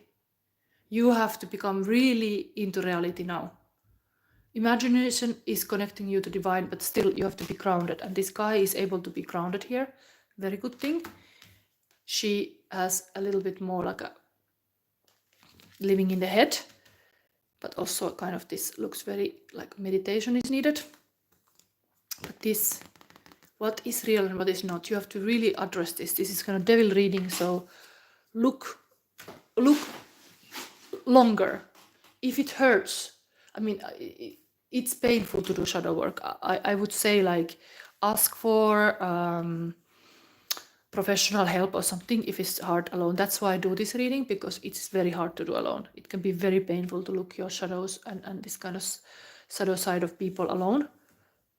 You have to become really into reality now. Imagination is connecting you to divine, but still you have to be grounded. And this guy is able to be grounded here. Very good thing. She has a little bit more like a living in the head, but also kind of this looks very like meditation is needed. But this, what is real and what is not, you have to really address this. This is kind of devil reading, so look longer. If it hurts, I mean, it's painful to do shadow work. I would say like ask for professional help or something if it's hard alone. That's why I do this reading, because it's very hard to do alone. It can be very painful to look your shadows and this kind of shadow side of people alone.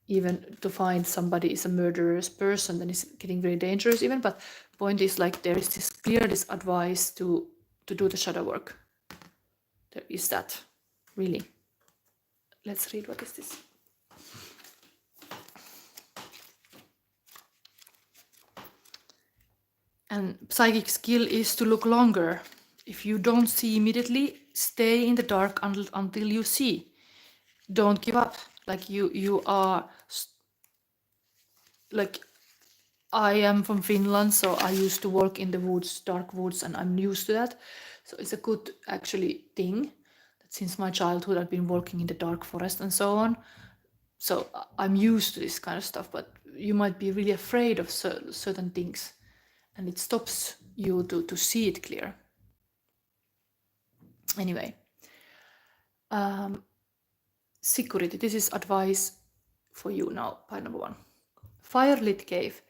Even to find somebody is a murderous person, then it's getting very dangerous even. But point is like there is this clear advice to do the shadow work. There is that, really. Let's read what is this. And psychic skill is to look longer. If you don't see immediately, stay in the dark until you see. Don't give up. Like you are like I am from Finland, so I used to work in the woods, dark woods, and I'm used to that. So it's a good actually thing that since my childhood I've been working in the dark forest and so on. So I'm used to this kind of stuff, but you might be really afraid of certain things, and it stops you to see it clear. Anyway, security. This is advice for you now. Point number 1. Firelit cave.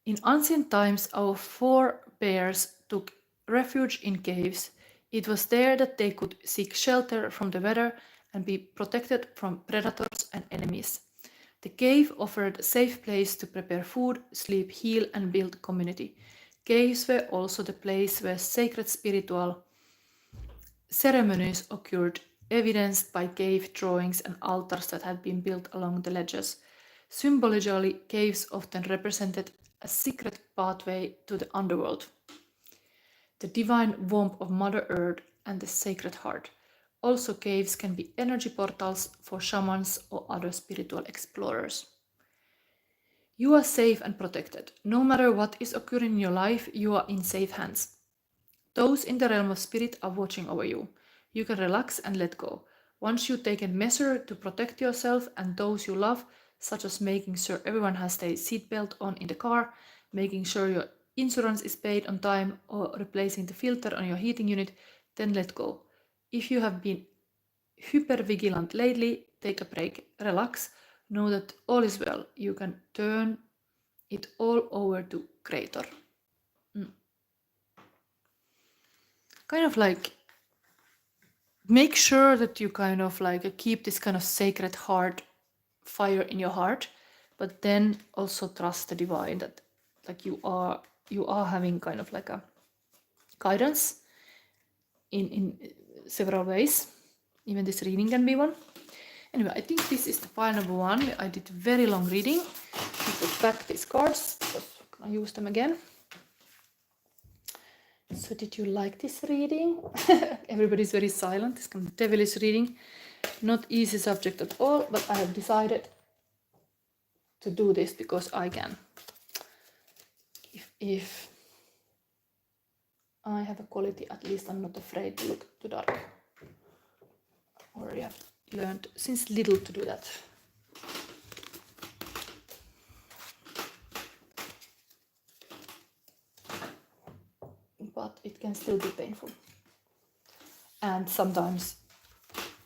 In ancient times, our forebears took refuge in caves. It was there that they could seek shelter from the weather and be protected from predators and enemies. The cave offered a safe place to prepare food, sleep, heal, and build community. Caves were also the place where sacred spiritual ceremonies occurred, evidenced by cave drawings and altars that had been built along the ledges. Symbolically, caves often represented a secret pathway to the underworld, the divine warmth of Mother Earth and the Sacred Heart. Also, caves can be energy portals for shamans or other spiritual explorers. You are safe and protected. No matter what is occurring in your life, you are in safe hands. Those in the realm of spirit are watching over you. You can relax and let go. Once you've taken measure to protect yourself and those you love, such as making sure everyone has their seatbelt on in the car, making sure your insurance is paid on time, or replacing the filter on your heating unit, then let go. If you have been hyper-vigilant lately, take a break, relax, know that all is well. You can turn it all over to Creator. Kind of like make sure that you kind of like keep this kind of sacred heart fire in your heart, but then also trust the divine that like you are having kind of like a guidance in several ways. Even this reading can be one. Anyway, I think this is the pile number 1. I did very long reading. I put back these cards because I use them again. So did you like this reading? Everybody's very silent. This kind of devilish reading. Not easy subject at all, but I have decided to do this because I can. If I have a quality, at least I'm not afraid to look too dark. Or I have learned since little to do that. But it can still be painful. And sometimes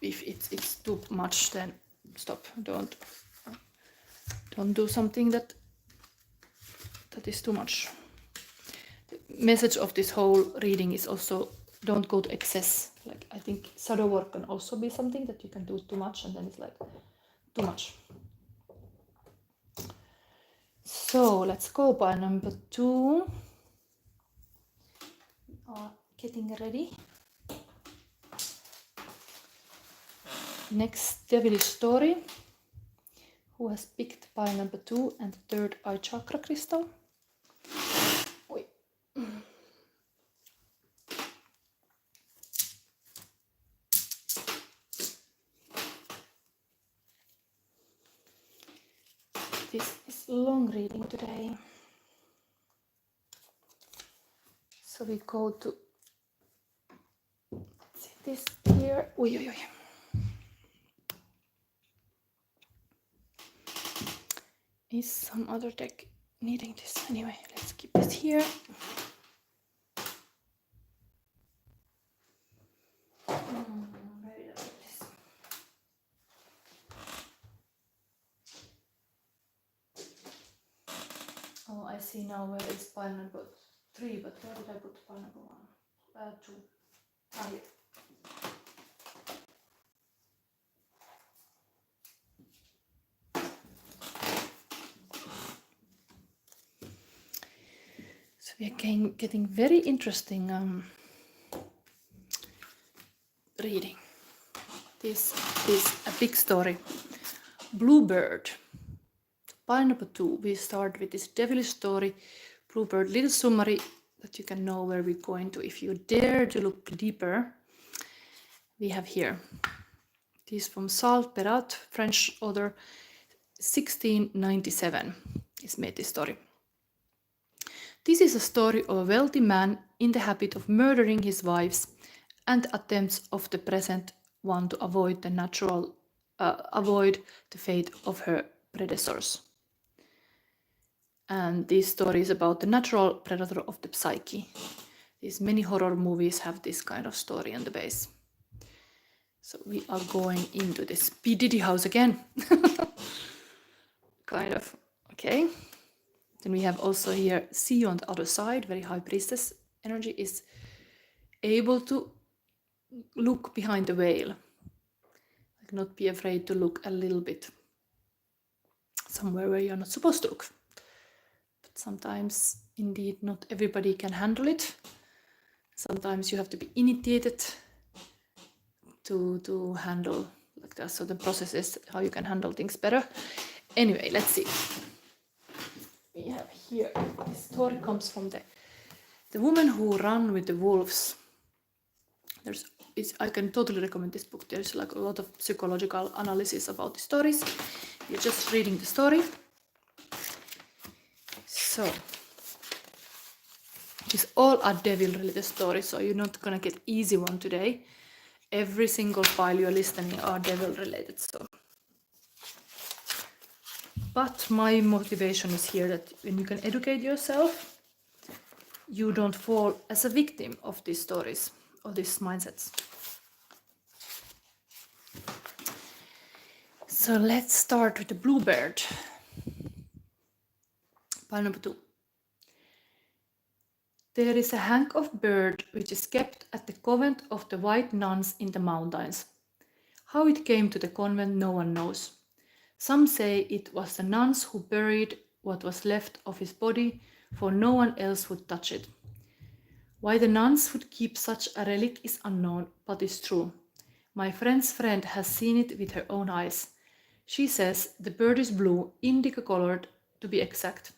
if it's too much, then stop. Don't do something that is too much. The message of this whole reading is also don't go to excess. Like I think shadow work can also be something that you can do too much and then it's like too much. So let's go by number 2. We are getting ready. Next devilish story. Who has picked pile number 2 and the third eye chakra crystal? Oi. This is long reading today. So we go to this here. Oi, oi, oi. Is some other deck needing this? Anyway, let's keep it here. Oh, I see now where is pile number 3, but where did I put pile number 1? 2. Ah, yeah. So we are getting very interesting reading. This is a big story. Bluebeard. Pile number 2. We start with this devilish story. Bluebeard, little summary that you can know where we're going to. If you dare to look deeper, we have here. This is from Saul Perrat, French author, 1697 is made this story. This is a story of a wealthy man in the habit of murdering his wives and attempts of the present one to avoid the fate of her predecessors. And this story is about the natural predator of the psyche. These many horror movies have this kind of story on the base. So we are going into this P. Diddy house again. Kind of. Okay. Then we have also here, see you on the other side. Very high priestess energy is able to look behind the veil. Like not be afraid to look a little bit somewhere where you're not supposed to look. But sometimes, indeed, not everybody can handle it. Sometimes you have to be initiated to handle like that. So the process is how you can handle things better. Anyway, let's see. We have here, this story comes from the woman who ran with the wolves. I can totally recommend this book. There's like a lot of psychological analysis about the stories. You're just reading the story. So, these all are devil-related stories, so you're not gonna get easy one today. Every single file you're listening are devil-related. So, but my motivation is here that when you can educate yourself, you don't fall as a victim of these stories or these mindsets. So let's start with the Bluebeard. Pile number 2. There is a hank of bird which is kept at the convent of the white nuns in the mountains. How it came to the convent no one knows. Some say it was the nuns who buried what was left of his body, for no one else would touch it. Why the nuns would keep such a relic is unknown, but is true. My friend's friend has seen it with her own eyes. She says the bird is blue, indigo colored to be exact.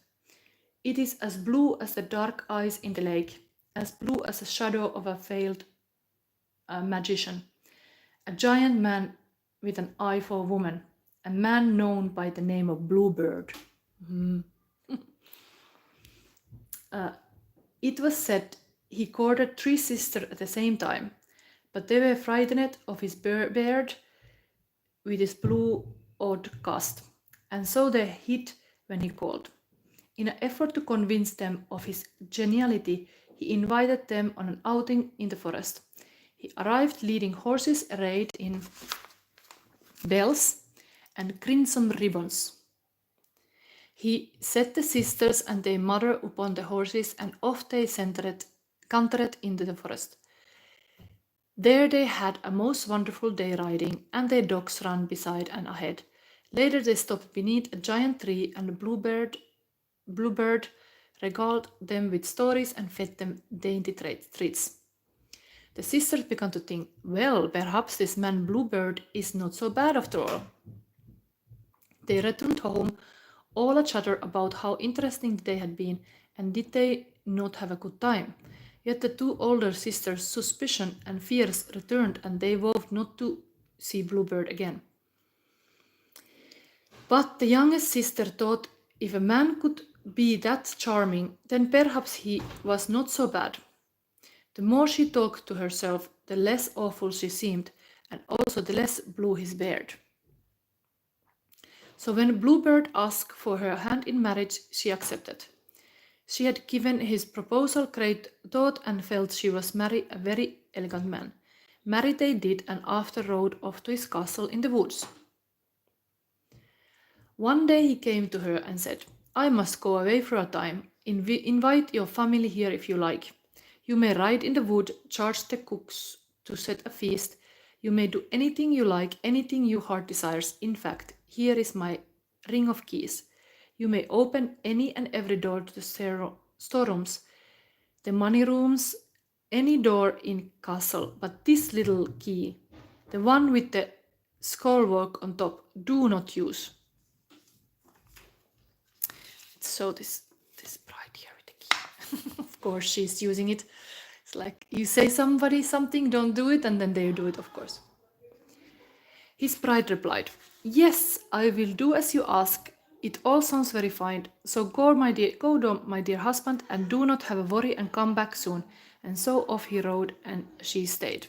It is as blue as the dark eyes in the lake, as blue as the shadow of a failed magician. A giant man with an eye for a woman, a man known by the name of Bluebeard. It was said he courted 3 sisters at the same time, but they were frightened of his beard with his blue odd cast, and so they hid when he called. In an effort to convince them of his geniality, he invited them on an outing in the forest. He arrived leading horses arrayed in bells and crimson ribbons. He set the sisters and their mother upon the horses, and off they cantered into the forest. There they had a most wonderful day riding, and their dogs ran beside and ahead. Later they stopped beneath a giant tree, and Bluebeard regaled them with stories and fed them dainty treats. The sisters began to think, well, perhaps this man Bluebeard is not so bad after all. They returned home, all a chatter about how interesting the day had been, and did they not have a good time. Yet the 2 older sisters' suspicion and fears returned, and they vowed not to see Bluebeard again. But the youngest sister thought if a man could be that charming, then perhaps he was not so bad. The more she talked to herself, the less awful she seemed, and also the less blue his beard. So when Bluebeard asked for her hand in marriage, she accepted. She had given his proposal great thought and felt she was marry a very elegant man. Marry they did, and after rode off to his castle in the woods. One day he came to her and said, I must go away for a time. Invite your family here if you like. You may ride in the wood, charge the cooks to set a feast. You may do anything you like, anything your heart desires. In fact, here is my ring of keys. You may open any and every door to the storerooms, the money rooms, any door in castle, but this little key, the one with the scrollwork on top, do not use. So this bride here with the key. Of course, she's using it. It's like you say somebody something, don't do it, and then they do it, of course. His bride replied, yes, I will do as you ask, It all sounds very fine. So go, my dear husband, and do not have a worry and come back soon. And so off he rode, and she stayed.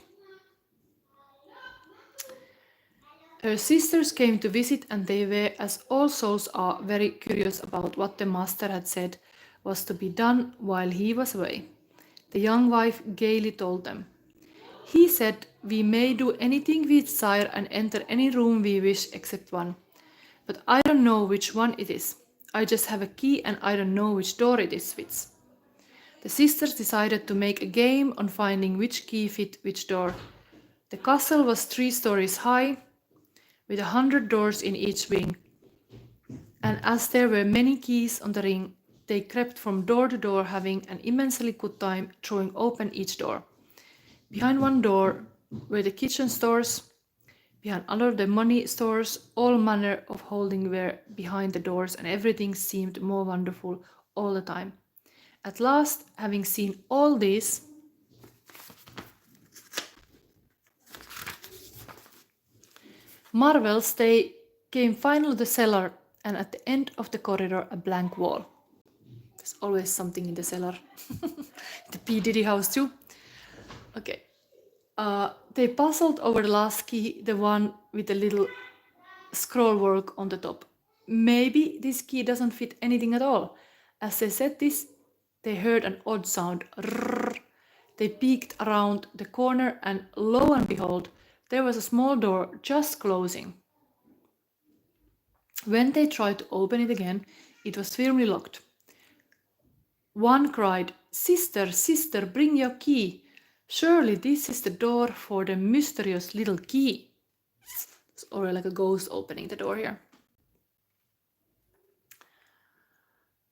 Her sisters came to visit, and they were, as all souls are, very curious about what the master had said was to be done while he was away. The young wife gaily told them. He said, we may do anything we desire and enter any room we wish except one. But I don't know which one it is. I just have a key and I don't know which door it is fits. The sisters decided to make a game on finding which key fit which door. The castle was 3 stories high, with 100 doors in each wing. And as there were many keys on the ring, they crept from door to door, having an immensely good time throwing open each door. Behind one door were the kitchen stores, behind another the money stores, all manner of holding were behind the doors, and everything seemed more wonderful all the time. At last, having seen all this, marvels, they came finally to the cellar, and at the end of the corridor a blank wall. There's always something in the cellar. The P. Diddy house too. Okay. They puzzled over the last key, the one with the little scroll work on the top. Maybe this key doesn't fit anything at all. As they said this, they heard an odd sound. Rrrr. They peeked around the corner, and lo and behold, there was a small door just closing. When they tried to open it again, it was firmly locked. One cried, Sister, sister, bring your key. Surely this is the door for the mysterious little key. It's already like a ghost opening the door here.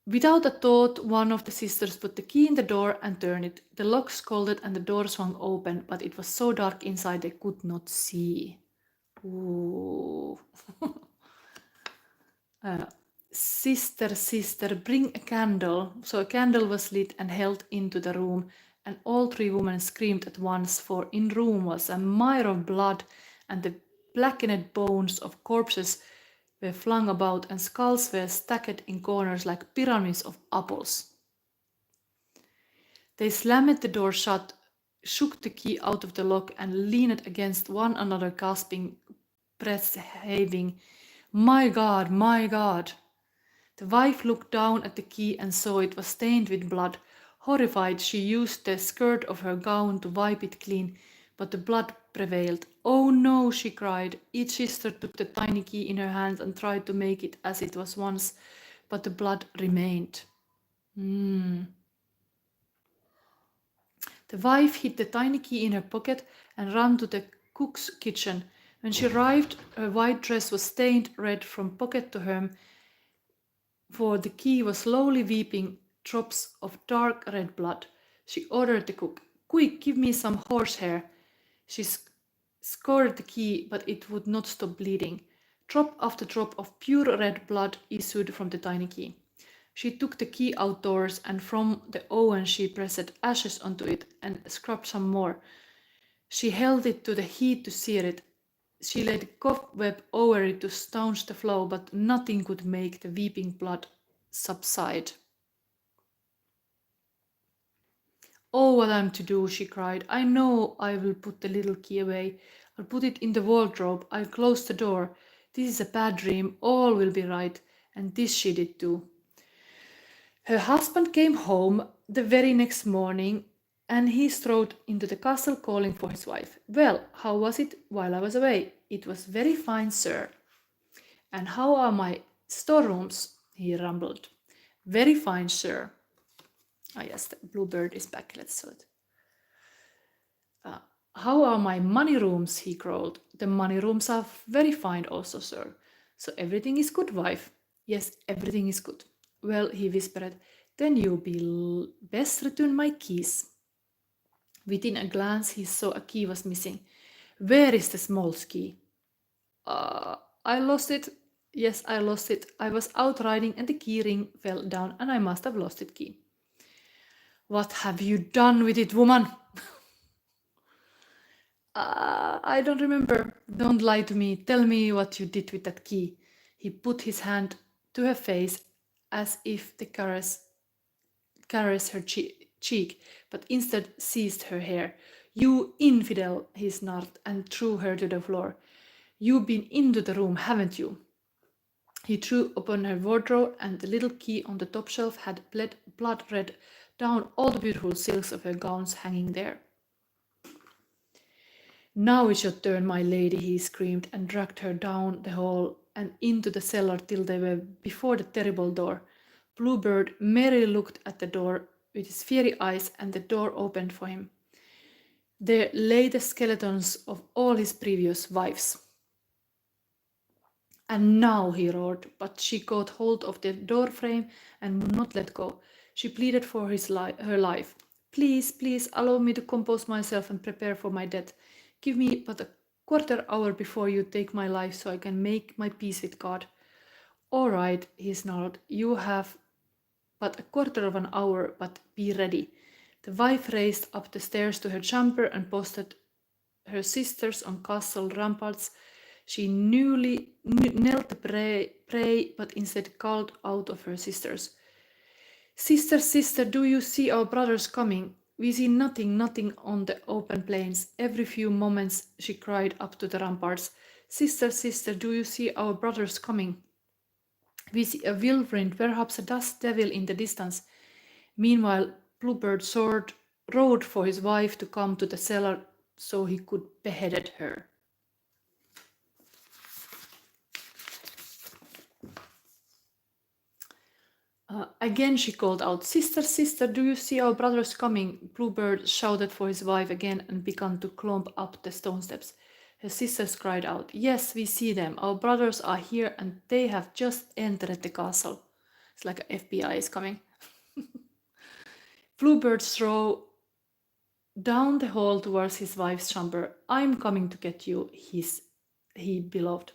Without a thought, one of the sisters put the key in the door and turned it. The lock scolded and the door swung open, but it was so dark inside they could not see. Ooh. Sister, sister, bring a candle. So a candle was lit and held into the room, and all 3 women screamed at once, for in the room was a mire of blood, and the blackened bones of corpses were flung about, and skulls were stacked in corners like pyramids of apples. They slammed the door shut, shook the key out of the lock, and leaned against one another, gasping, breaths heaving, My God, my God! The wife looked down at the key and saw it was stained with blood. Horrified, she used the skirt of her gown to wipe it clean, but the blood prevailed. Oh no, she cried. Each sister took the tiny key in her hands and tried to make it as it was once, but the blood remained. The wife hid the tiny key in her pocket and ran to the cook's kitchen. When she arrived, her white dress was stained red from pocket to hem, for the key was slowly weeping drops of dark red blood. She ordered the cook, Quick, give me some horsehair. She scoured the key, but it would not stop bleeding. Drop after drop of pure red blood issued from the tiny key. She took the key outdoors, and from the oven she pressed ashes onto it and scrubbed some more. She held it to the heat to sear it. She laid cobweb over it to staunch the flow, but nothing could make the weeping blood subside. Oh, what I'm to do, she cried. I know I will put the little key away. I'll put it in the wardrobe. I'll close the door. This is a bad dream. All will be right. And this she did too. Her husband came home the very next morning, and he strode into the castle calling for his wife. Well, how was it while I was away? It was very fine, sir. And how are my storerooms? He rumbled. Very fine, sir. Ah, yes, the Bluebeard is back. Let's see it. How are my money rooms? He growled. The money rooms are very fine also, sir. So everything is good, wife? Yes, everything is good. Well, he whispered, then you be best return my keys. Within a glance, he saw a key was missing. Where is the small key? I lost it. Yes, I lost it. I was out riding and the key ring fell down and I must have lost it key. What have you done with it, woman? I don't remember. Don't lie to me. Tell me what you did with that key. He put his hand to her face as if to caress her cheek, but instead seized her hair. "You infidel," he snarled, and threw her to the floor. "You've been into the room, haven't you?" He threw open her wardrobe, and the little key on the top shelf had blood red down all the beautiful silks of her gowns hanging there. "Now it's your turn, my lady," he screamed, and dragged her down the hall and into the cellar till they were before the terrible door. Bluebeard merrily looked at the door with his fiery eyes, and the door opened for him. There lay the skeletons of all his previous wives. "And now," he roared, but she caught hold of the door frame and would not let go. She pleaded for her life. "Please, please, allow me to compose myself and prepare for my death. Give me but a quarter hour before you take my life so I can make my peace with God." "All right," he snarled. "You have but a quarter of an hour, but be ready." The wife raced up the stairs to her chamber and posted her sisters on castle ramparts. She knelt to pray, but instead called out of her sisters. "Sister, sister, do you see our brothers coming? We see nothing on the open plains." Every few moments she cried up to the ramparts. "Sister, sister, do you see our brothers coming? We see a whirlwind, perhaps a dust devil in the distance." Meanwhile, Bluebeard rode for his wife to come to the cellar so he could behead her. Again she called out, "Sister, sister, do you see our brothers coming?" Bluebeard shouted for his wife again and began to climb up the stone steps. Her sisters cried out, "Yes, we see them. Our brothers are here and they have just entered the castle." It's like FBI is coming. Bluebeard strode down the hall towards his wife's chamber. "I'm coming to get you," he bellowed.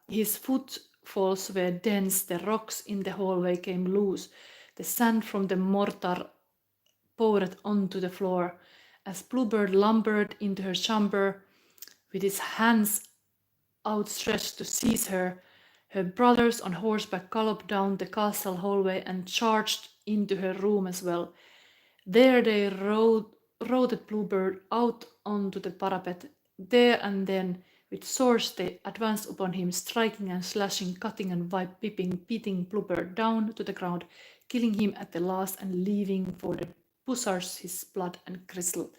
His footfalls were dense. The rocks in the hallway came loose. The sand from the mortar poured onto the floor. As Bluebeard lumbered into her chamber with his hands outstretched to seize her, her brothers on horseback galloped down the castle hallway and charged into her room as well. There they rode Bluebeard out onto the parapet. There and then, with swords they advanced upon him, striking and slashing, cutting and beating Bluebeard down to the ground, killing him at the last and leaving for the buzzards his blood and gristle.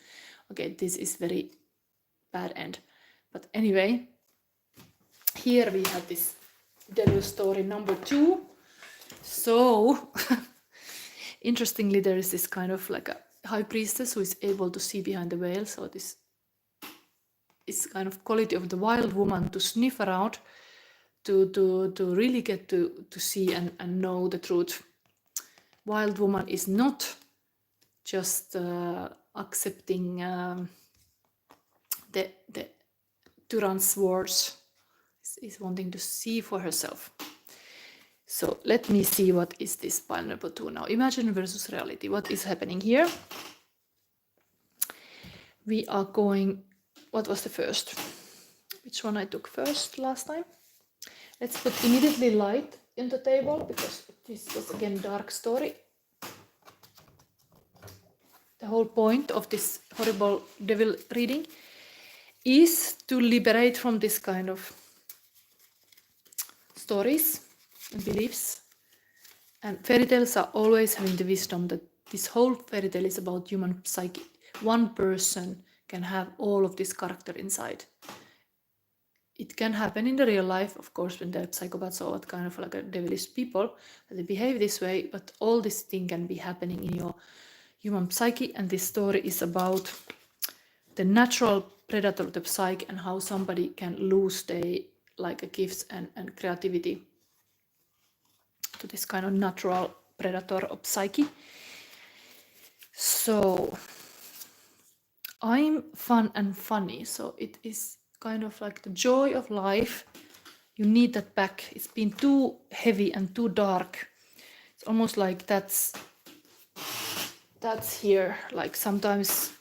Okay, this is very bad end. But anyway, here we have this devil story number 2. So, interestingly, there is this kind of like a high priestess who is able to see behind the veil. So this is kind of quality of the wild woman to sniff around, to really get to see and know the truth. Wild woman is not just accepting the tyrant's words, is wanting to see for herself. So let me see what is this pile number 2 now. Imagine versus reality. What is happening here? We are going, what was the first? Which one I took first last time? Let's put immediately light in the table because this was again dark story. The whole point of this horrible devil reading is to liberate from this kind of stories and beliefs. And fairy tales are always having the wisdom that this whole fairy tale is about human psyche. One person can have all of this character inside. It can happen in the real life, of course, when they're psychopaths or what kind of like a devilish people, that they behave this way, but all this thing can be happening in your human psyche. And this story is about the natural predator of the psyche and how somebody can lose their like gifts and creativity to this kind of natural predator of psyche. So I'm fun and funny, so it is kind of like the joy of life. You need that back. It's been too heavy and too dark. It's almost like that's here. Like sometimes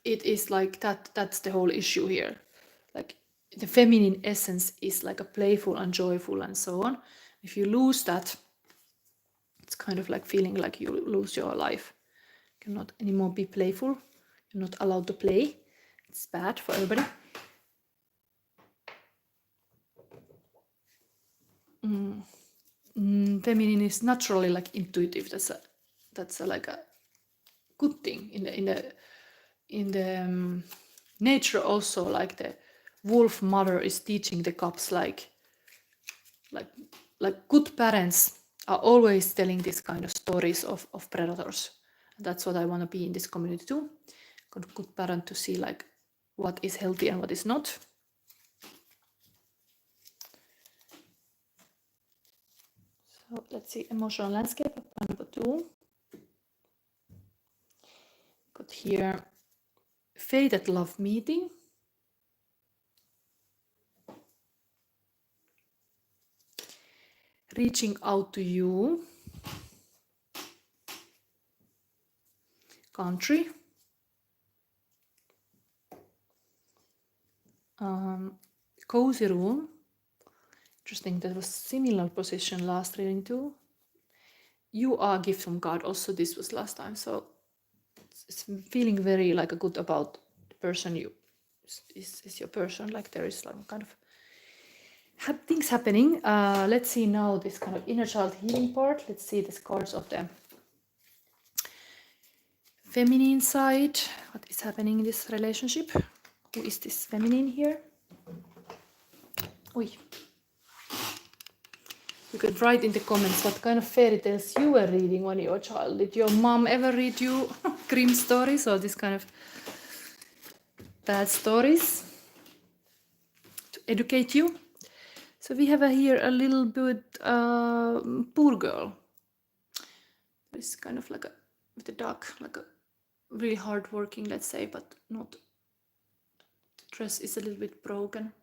it is like that's the whole issue here. Like the feminine essence is like a playful and joyful and so on. If you lose that, it's kind of like feeling like you lose your life. You cannot anymore be playful. You're not allowed to play. It's bad for everybody. Feminine is naturally like intuitive. That's like a good thing in the nature also. Like the wolf mother is teaching the cubs like good parents are always telling this kind of stories of predators. That's what I want to be in this community too. Good parent to see like what is healthy and what is not. So let's see, emotional landscape, number 2. Got here, fated love meeting. Reaching out to you. Country. Cozy room. Interesting, that was similar position last reading too. You are a gift from God. Also, this was last time, so it's feeling very like a good about the person you is your person. Like there is like kind of things happening. Let's see now this kind of inner child healing part. Let's see the cards of the feminine side. What is happening in this relationship? Who is this feminine here? Oi. You could write in the comments what kind of fairy tales you were reading when you were a child. Did your mom ever read you Grimm stories or this kind of bad stories to educate you? So we have here a little bit poor girl. It's kind of like with a duck, like a really hard working, let's say, but not. The dress is a little bit broken.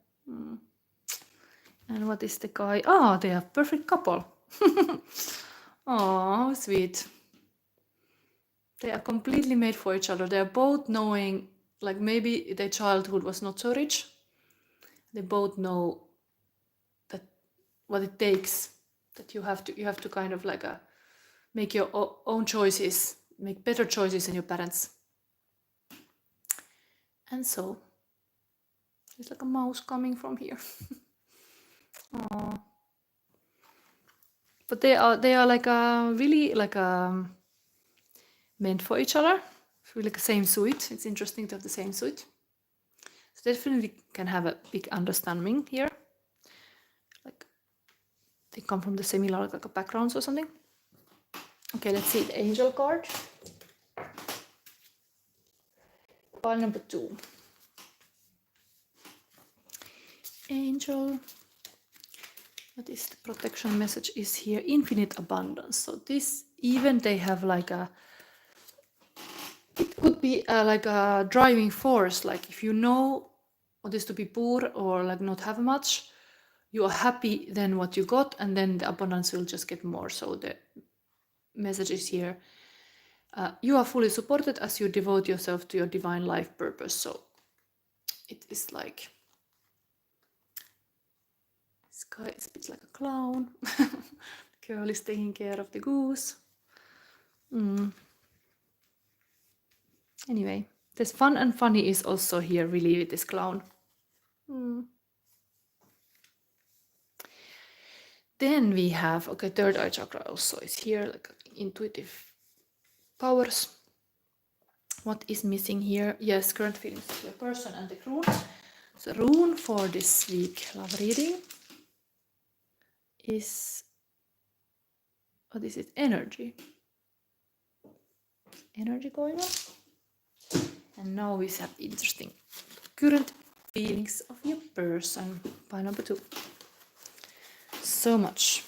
And what is the guy? Oh, they are a perfect couple. Oh, sweet. They are completely made for each other. They are both knowing, like maybe their childhood was not so rich. They both know that what it takes. That you have to kind of like make your own choices, make better choices than your parents. And so it's like a mouse coming from here. Aww. But they are like really like meant for each other. It's really like the same suit. It's interesting to have the same suit. So definitely can have a big understanding here. Like they come from the similar like backgrounds or something. Okay, let's see the angel card. Pile number 2. Angel. What is the protection message is here? Infinite abundance. So this, even they have like it could be like a driving force. Like if you know what is to be poor or like not have much, you are happy then what you got, and then the abundance will just get more. So the message is here. You are fully supported as you devote yourself to your divine life purpose. So it is like this guy is a bit like a clown. Girl is taking care of the goose. Anyway, this fun and funny is also here really with this clown. Then we have, okay, third eye chakra also is here, like intuitive powers. What is missing here? Yes, current feelings of your person and the rune. So rune for this week love reading is, what is it? Energy. Energy going on. And now we have interesting current feelings of your person by number 2. So much.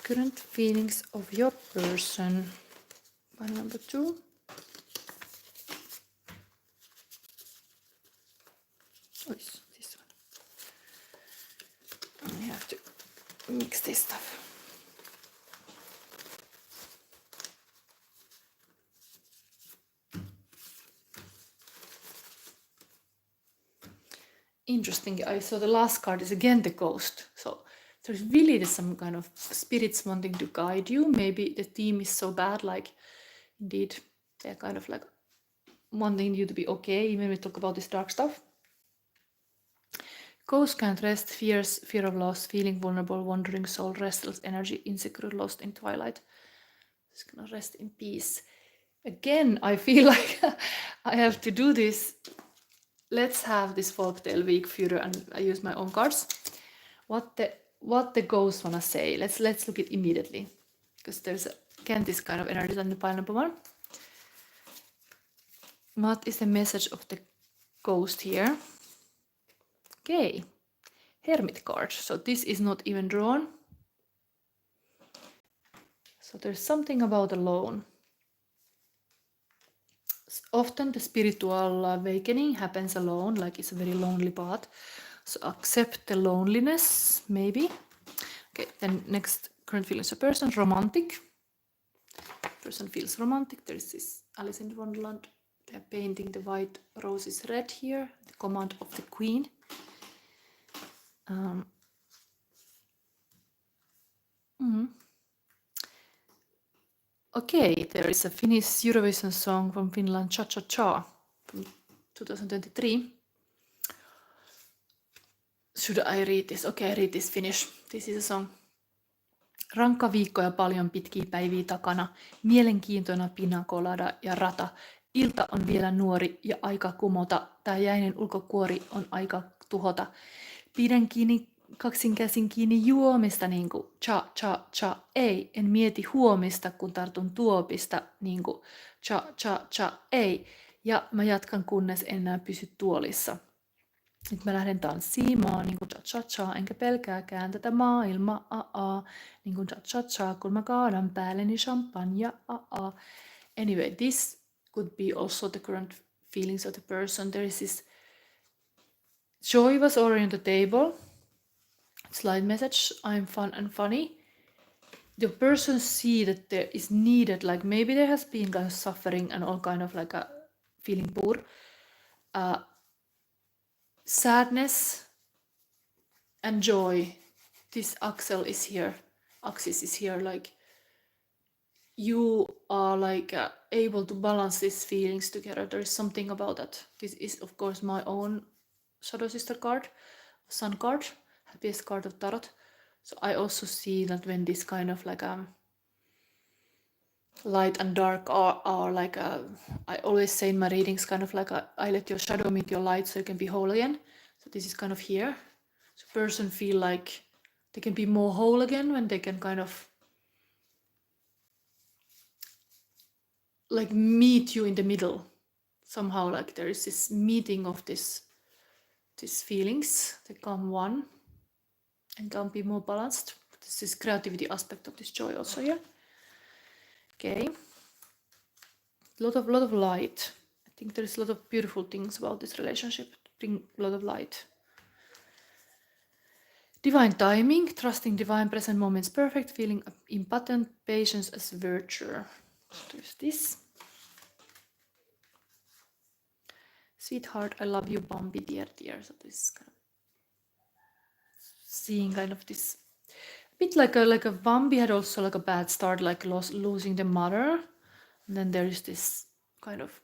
Current feelings of your person by number 2. Oh, it's this one. I have to mix this stuff. interesting. I saw the last card is again the ghost. So there's really some kind of spirits wanting to guide you. Maybe the theme is so bad, like indeed they're kind of like wanting you to be okay, even when we talk about this dark stuff. Ghost can't rest, fear of loss, feeling vulnerable, wandering soul, restless energy, insecure, lost in twilight. Just gonna rest in peace. Again, I feel like I have to do this. Let's have this folktale week Führer, and I use my own cards. What the ghosts wanna say? Let's look it immediately, because there's again this kind of energy on the pile number 1. What is the message of the ghost here? Okay, Hermit card. So this is not even drawn. So there's something about alone. Often the spiritual awakening happens alone, like it's a very lonely path. So accept the loneliness, maybe. Okay, then next, current feelings of person, romantic. Person feels romantic. There is this Alice in Wonderland. They're painting the white roses red here, the command of the queen. Okay, there is a Finnish Eurovision song from Finland, Cha Cha Cha, from 2023. Should I read this? Okay, I read this Finnish. This is a song. Rankka viikko ja paljon pitkiä päiviä takana. Mielenkiintoina pinakolada ja rata. Ilta on vielä nuori ja aika kumota. Tää jäinen ulkokuori on aika tuhota. Pidän kiinni kaksin käsin kiinni juomista niinku cha cha cha. Ei, en mieti huomista kun tartun tuopista niinku cha cha cha. Ei. Ja mä jatkan kunnes enää pysy tuolissa. Nyt mä lähden tanssimaan niin kuin cha-cha-cha, enkä pelkääkään tätä maailmaa, niin kuin cha-cha-cha, kun mä kaadan päälleni champagne, Anyway, this could be also the current feelings of the person. There is this joy was already on the table. Slide message, I'm fun and funny. The person see that there is needed, like maybe there has been kind of suffering and all kind of like a feeling poor. Sadness and joy. This axis is here, like you are like able to balance these feelings together. There is something about that. This is of course my own shadow sister card, sun card, happiest card of tarot. So I also see that when this kind of like light and dark are like I always say in my readings, kind of like I let your shadow meet your light so you can be whole again. So this is kind of here. So person feel like they can be more whole again when they can kind of like meet you in the middle. Somehow like there is this meeting of these feelings. They come one and can be more balanced. This is creativity aspect of this joy also here. Okay. Lot of light. I think there is a lot of beautiful things about this relationship. Bring a lot of light. Divine timing, trusting divine present moments, perfect, feeling impotent, patience as virtue. So there's this. Sweetheart, I love you, Bambi, dear. So this is kind of seeing kind of this a bit like a Bambi had also like a bad start, like losing the mother. And then there is this kind of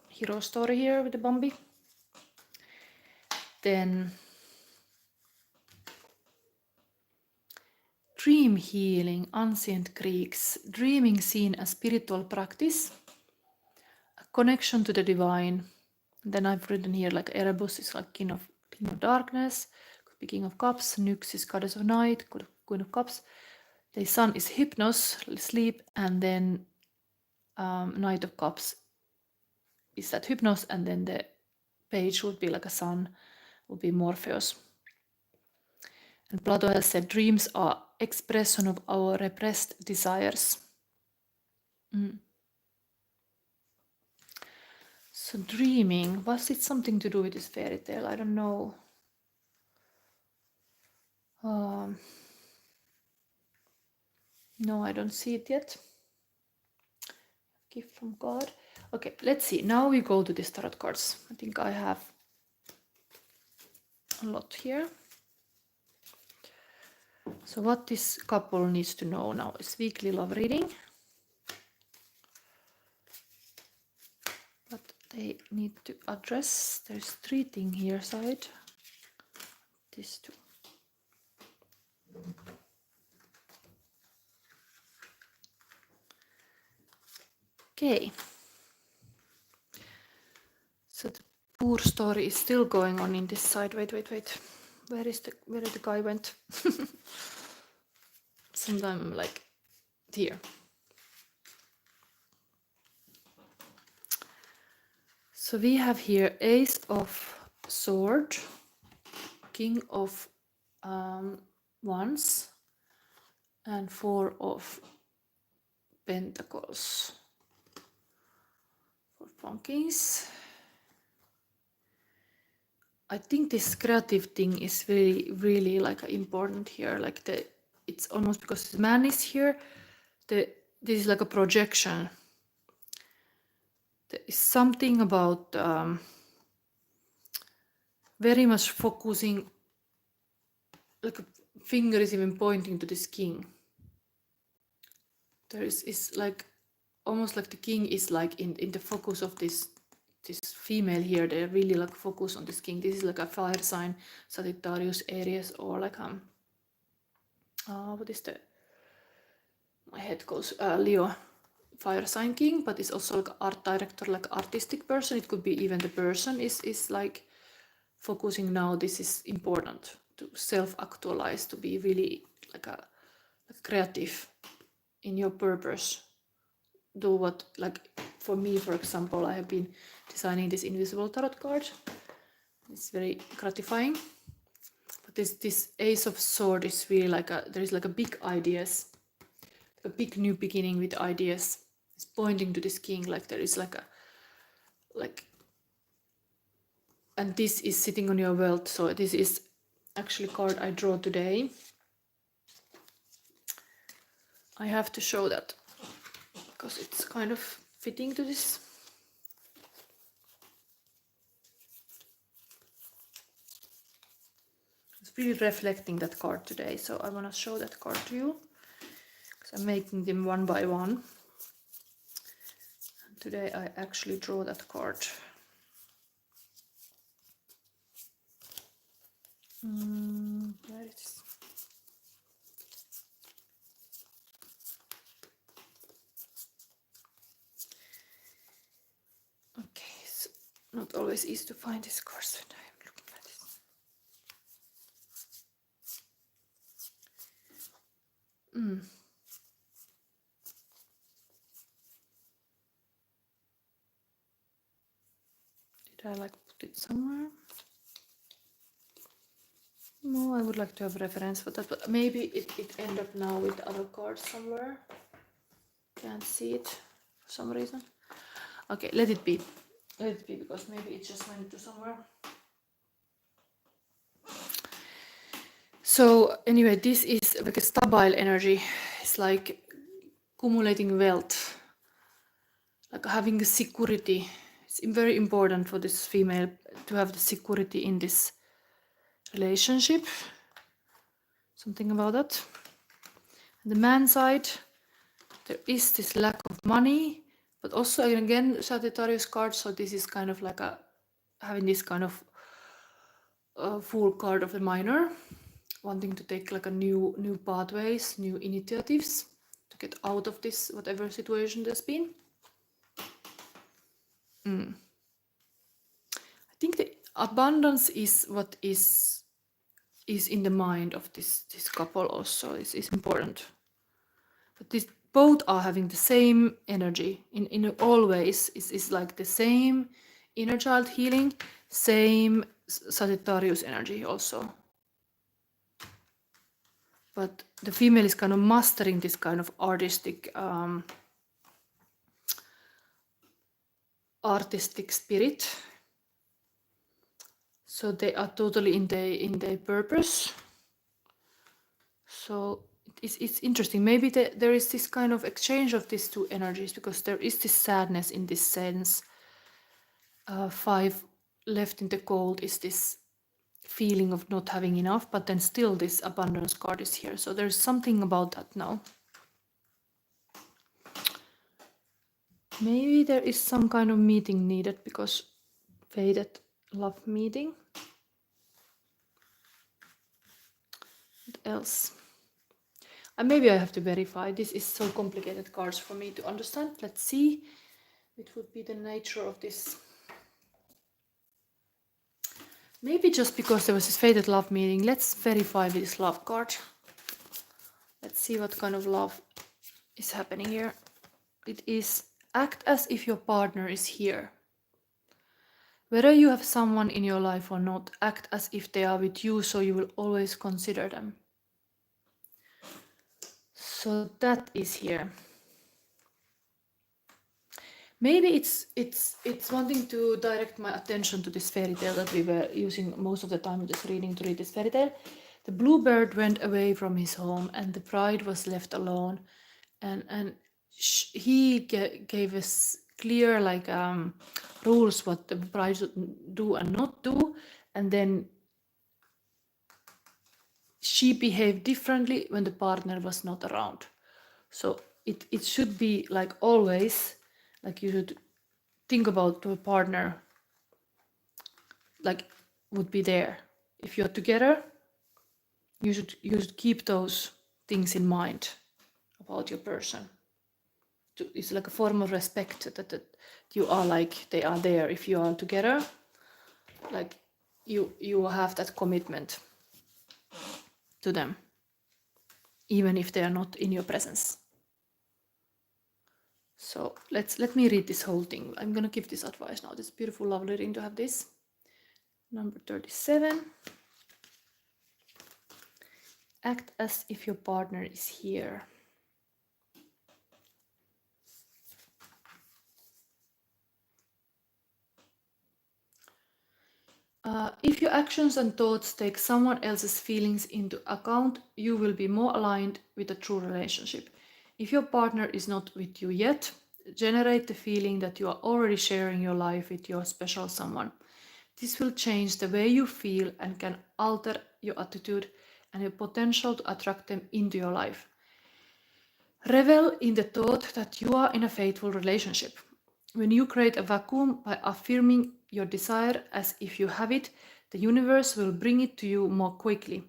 hero story here with the Bambi. Then dream healing, ancient Greeks, dreaming seen as spiritual practice, a connection to the divine. And then I've written here like Erebus is like king of darkness, could be king of cups, Nyx is goddess of night, queen of cups. The sun is Hypnos, sleep, and then Knight of Cups is that Hypnos, and then the page would be like a sun, would be Morpheus. And Plato has said dreams are expression of our repressed desires. So dreaming, was it something to do with this fairy tale? I don't know. No, I don't see it yet. Gift from God. Okay, let's see. Now we go to these tarot cards. I think I have a lot here. So what this couple needs to know now is weekly love reading. But they need to address, there's 3 things here side. These 2. Okay. So the poor story is still going on in this side. Wait. Where the guy went? Sometimes I'm like here. So we have here Ace of Sword, King of Wands, and 4 of Pentacles. 4 pumpkins. I think this creative thing is really like important here. Like it's almost because the man is here. This is like a projection. There is something about very much focusing, like a finger is even pointing to this king. There is like almost like the king is like in the focus of this female here. They really like focus on this king. This is like a fire sign, Sagittarius, Aries, or like what is the, my head goes, Leo, fire sign king, but it's also like art director, like artistic person. It could be even the person is like focusing now. This is important to self-actualize, to be really like a creative in your purpose. Do what, like for me, for example, I have been designing this invisible tarot card. It's very gratifying. But this Ace of Sword is really like there is like a big ideas, a big new beginning with ideas. It's pointing to this king, like there is like and this is sitting on your wealth. So this is actually a card I draw today. I have to show that because it's kind of fitting to this. It's really reflecting that card today, so I want to show that card to you because I'm making them one by one. And today I actually draw that card. Where it is? Okay, so not always easy to find this cards when I'm looking at this. Did I like put it somewhere? No, I would like to have reference for that, but maybe it end up now with the other cards somewhere. Can't see it for some reason. Okay, let it be. Let it be, because maybe it just went to somewhere. So anyway, this is like a stable energy. It's like accumulating wealth, like having a security. It's very important for this female to have the security in this relationship. Something about that. On the man side, there is this lack of money, but also again Sagittarius card. So this is kind of like having this kind of full card of the minor, wanting to take like a new pathways, new initiatives to get out of this whatever situation there's been. I think the abundance is what is in the mind of this couple also is important. But this both are having the same energy in all ways. Is like the same inner child healing, same Sagittarius energy also. But the female is kind of mastering this kind of artistic spirit. So they are totally in their purpose. So it's interesting. Maybe there is this kind of exchange of these two energies, because there is this sadness in this sense. 5 left in the cold is this feeling of not having enough, but then still this abundance card is here. So there's something about that now. Maybe there is some kind of meeting needed because faded love meeting. What else? And maybe I have to verify. This is so complicated cards for me to understand. Let's see. It would be the nature of this. Maybe just because there was this faded love meeting, let's verify this love card. Let's see what kind of love is happening here. It is act as if your partner is here. Whether you have someone in your life or not, act as if they are with you, so you will always consider them. So that is here. Maybe it's wanting to direct my attention to this fairy tale that we were using most of the time in this reading to read this fairy tale. The bluebird went away from his home and the bride was left alone, and he gave us clear like rules what the bride should do and not do, and then she behaved differently when the partner was not around. So it should be like always, like you should think about the partner like would be there. If you're together, you should keep those things in mind about your person. It's like a form of respect that you are like they are there. If you are together, like you have that commitment to them, even if they are not in your presence. So let me read this whole thing. I'm gonna give this advice now. This beautiful, lovely reading to have this. Number 37. Act as if your partner is here. If your actions and thoughts take someone else's feelings into account, you will be more aligned with a true relationship. If your partner is not with you yet, generate the feeling that you are already sharing your life with your special someone. This will change the way you feel and can alter your attitude and your potential to attract them into your life. Revel in the thought that you are in a faithful relationship. When you create a vacuum by affirming your desire as if you have it, the universe will bring it to you more quickly.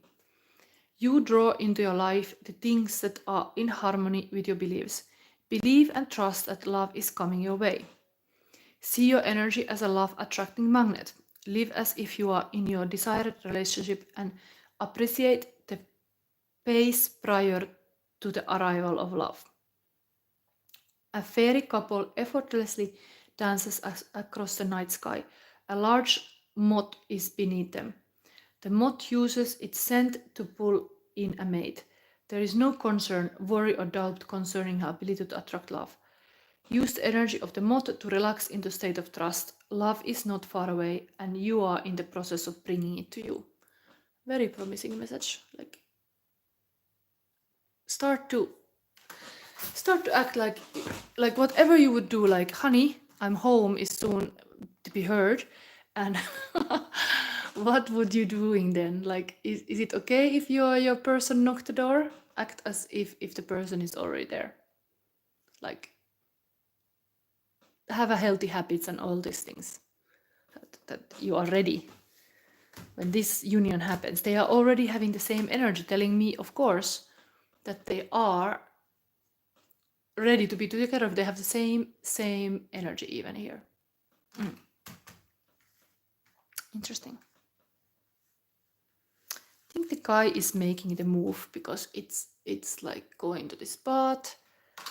You draw into your life the things that are in harmony with your beliefs. Believe and trust that love is coming your way. See your energy as a love-attracting magnet. Live as if you are in your desired relationship and appreciate the pace prior to the arrival of love. A fairy couple effortlessly dances across the night sky. A large moth is beneath them. The moth uses its scent to pull in a mate. There is no concern, worry, or doubt concerning her ability to attract love. Use the energy of the moth to relax into a state of trust. Love is not far away, and you are in the process of bringing it to you. Very promising message. Start to act like whatever you would do, like, honey, I'm home is soon to be heard, and what would you doing then? Like, is it okay if your person knocked the door? Act as if the person is already there. Like, have a healthy habits and all these things that you are ready. When this union happens, they are already having the same energy, telling me, of course, that they are ready to be together. They have the same energy even here. Interesting. I think the guy is making the move because it's like going to this spot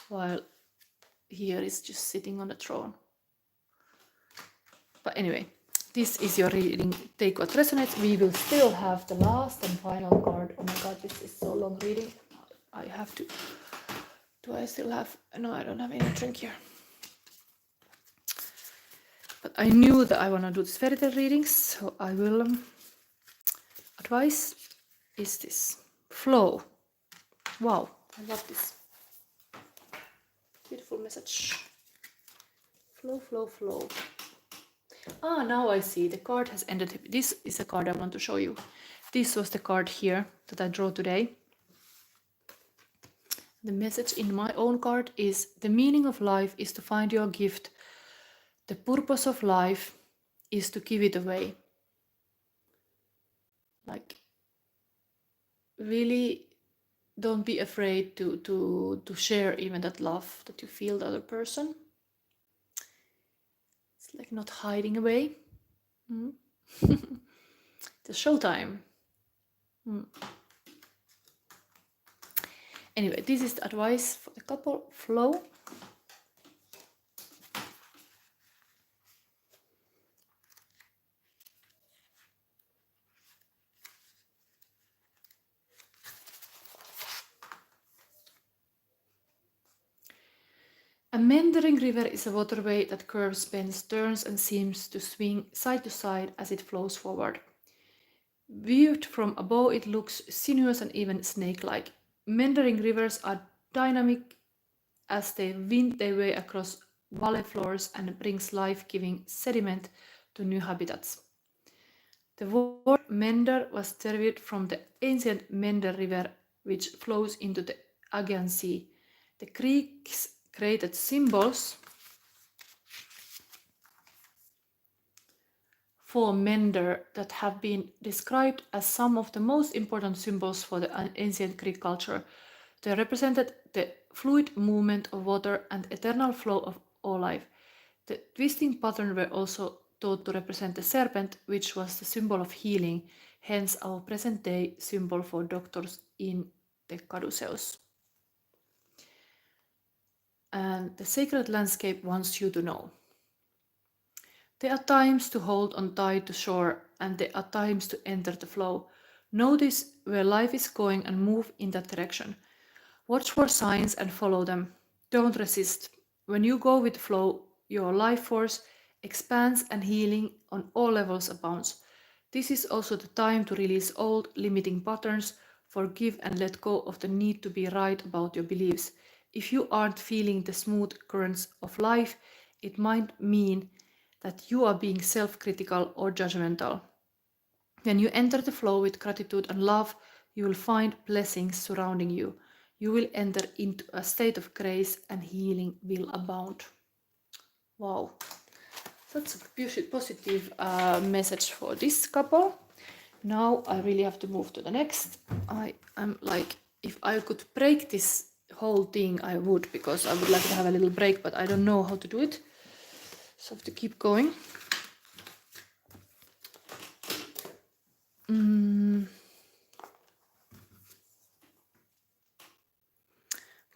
while here is just sitting on the throne. But anyway, this is your reading. Take what resonates. We will still have the last and final card. Oh my god, this is so long reading. I have to. Do I still have? No, I don't have any drink here. But I knew that I want to do this fairy tale readings, so I will. Advice is this flow. Wow, I love this. Beautiful message. Flow, flow, flow. Ah, now I see. The card has ended. This is a card I want to show you. This was the card here that I drew today. The message in my own card is: the meaning of life is to find your gift. The purpose of life is to give it away. Like, really don't be afraid to share even that love that you feel the other person. It's like not hiding away. It's showtime. Anyway, this is the advice for the couple flow. A meandering river is a waterway that curves, bends, turns, and seems to swing side to side as it flows forward. Viewed from above, it looks sinuous and even snake-like. Meandering rivers are dynamic as they wind their way across valley floors and brings life-giving sediment to new habitats. The word meander was derived from the ancient Meander River, which flows into the Aegean Sea. The Greeks created symbols for meander that have been described as some of the most important symbols for the ancient Greek culture. They represented the fluid movement of water and eternal flow of all life. The twisting patterns were also thought to represent the serpent, which was the symbol of healing, hence our present-day symbol for doctors in the caduceus. And the sacred landscape wants you to know. There are times to hold on tight to shore, and there are times to enter the flow. Notice where life is going and move in that direction. Watch for signs and follow them. Don't resist. When you go with the flow, your life force expands and healing on all levels abounds. This is also the time to release old, limiting patterns, forgive and let go of the need to be right about your beliefs. If you aren't feeling the smooth currents of life, it might mean that you are being self-critical or judgmental. When you enter the flow with gratitude and love, you will find blessings surrounding you. You will enter into a state of grace and healing will abound. Wow, that's a positive message for this couple. Now I really have to move to the next. I am like, if I could break this whole thing, I would, because I would like to have a little break, but I don't know how to do it. So I have to keep going.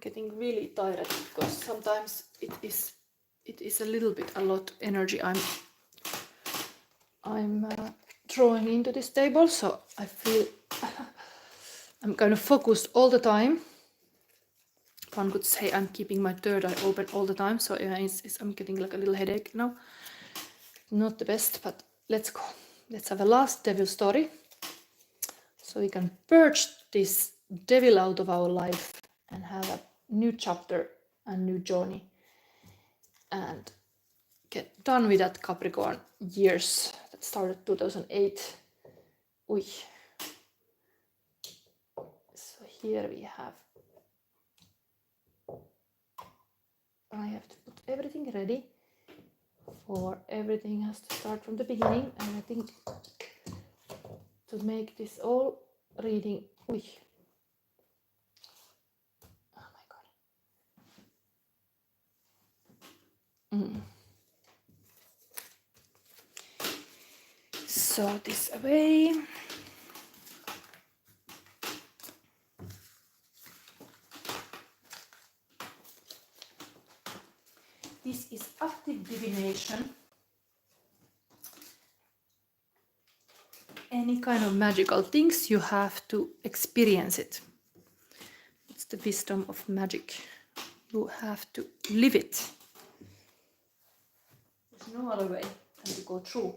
Getting really tired because sometimes it is a little bit a lot energy I'm drawing into this table, so I feel I'm kind of focused all the time. One could say I'm keeping my third eye open all the time, so yeah, I'm getting like a little headache now. Not the best, but let's go. Let's have a last devil story, so we can purge this devil out of our life and have a new chapter and new journey and get done with that Capricorn years that started 2008. Ui. So here we have, I have to put everything ready, for everything has to start from the beginning, and I think to make this all reading, ui. Oh my god. So this away. This is active divination. Any kind of magical things, you have to experience it. It's the wisdom of magic. You have to live it. There's no other way than to go through.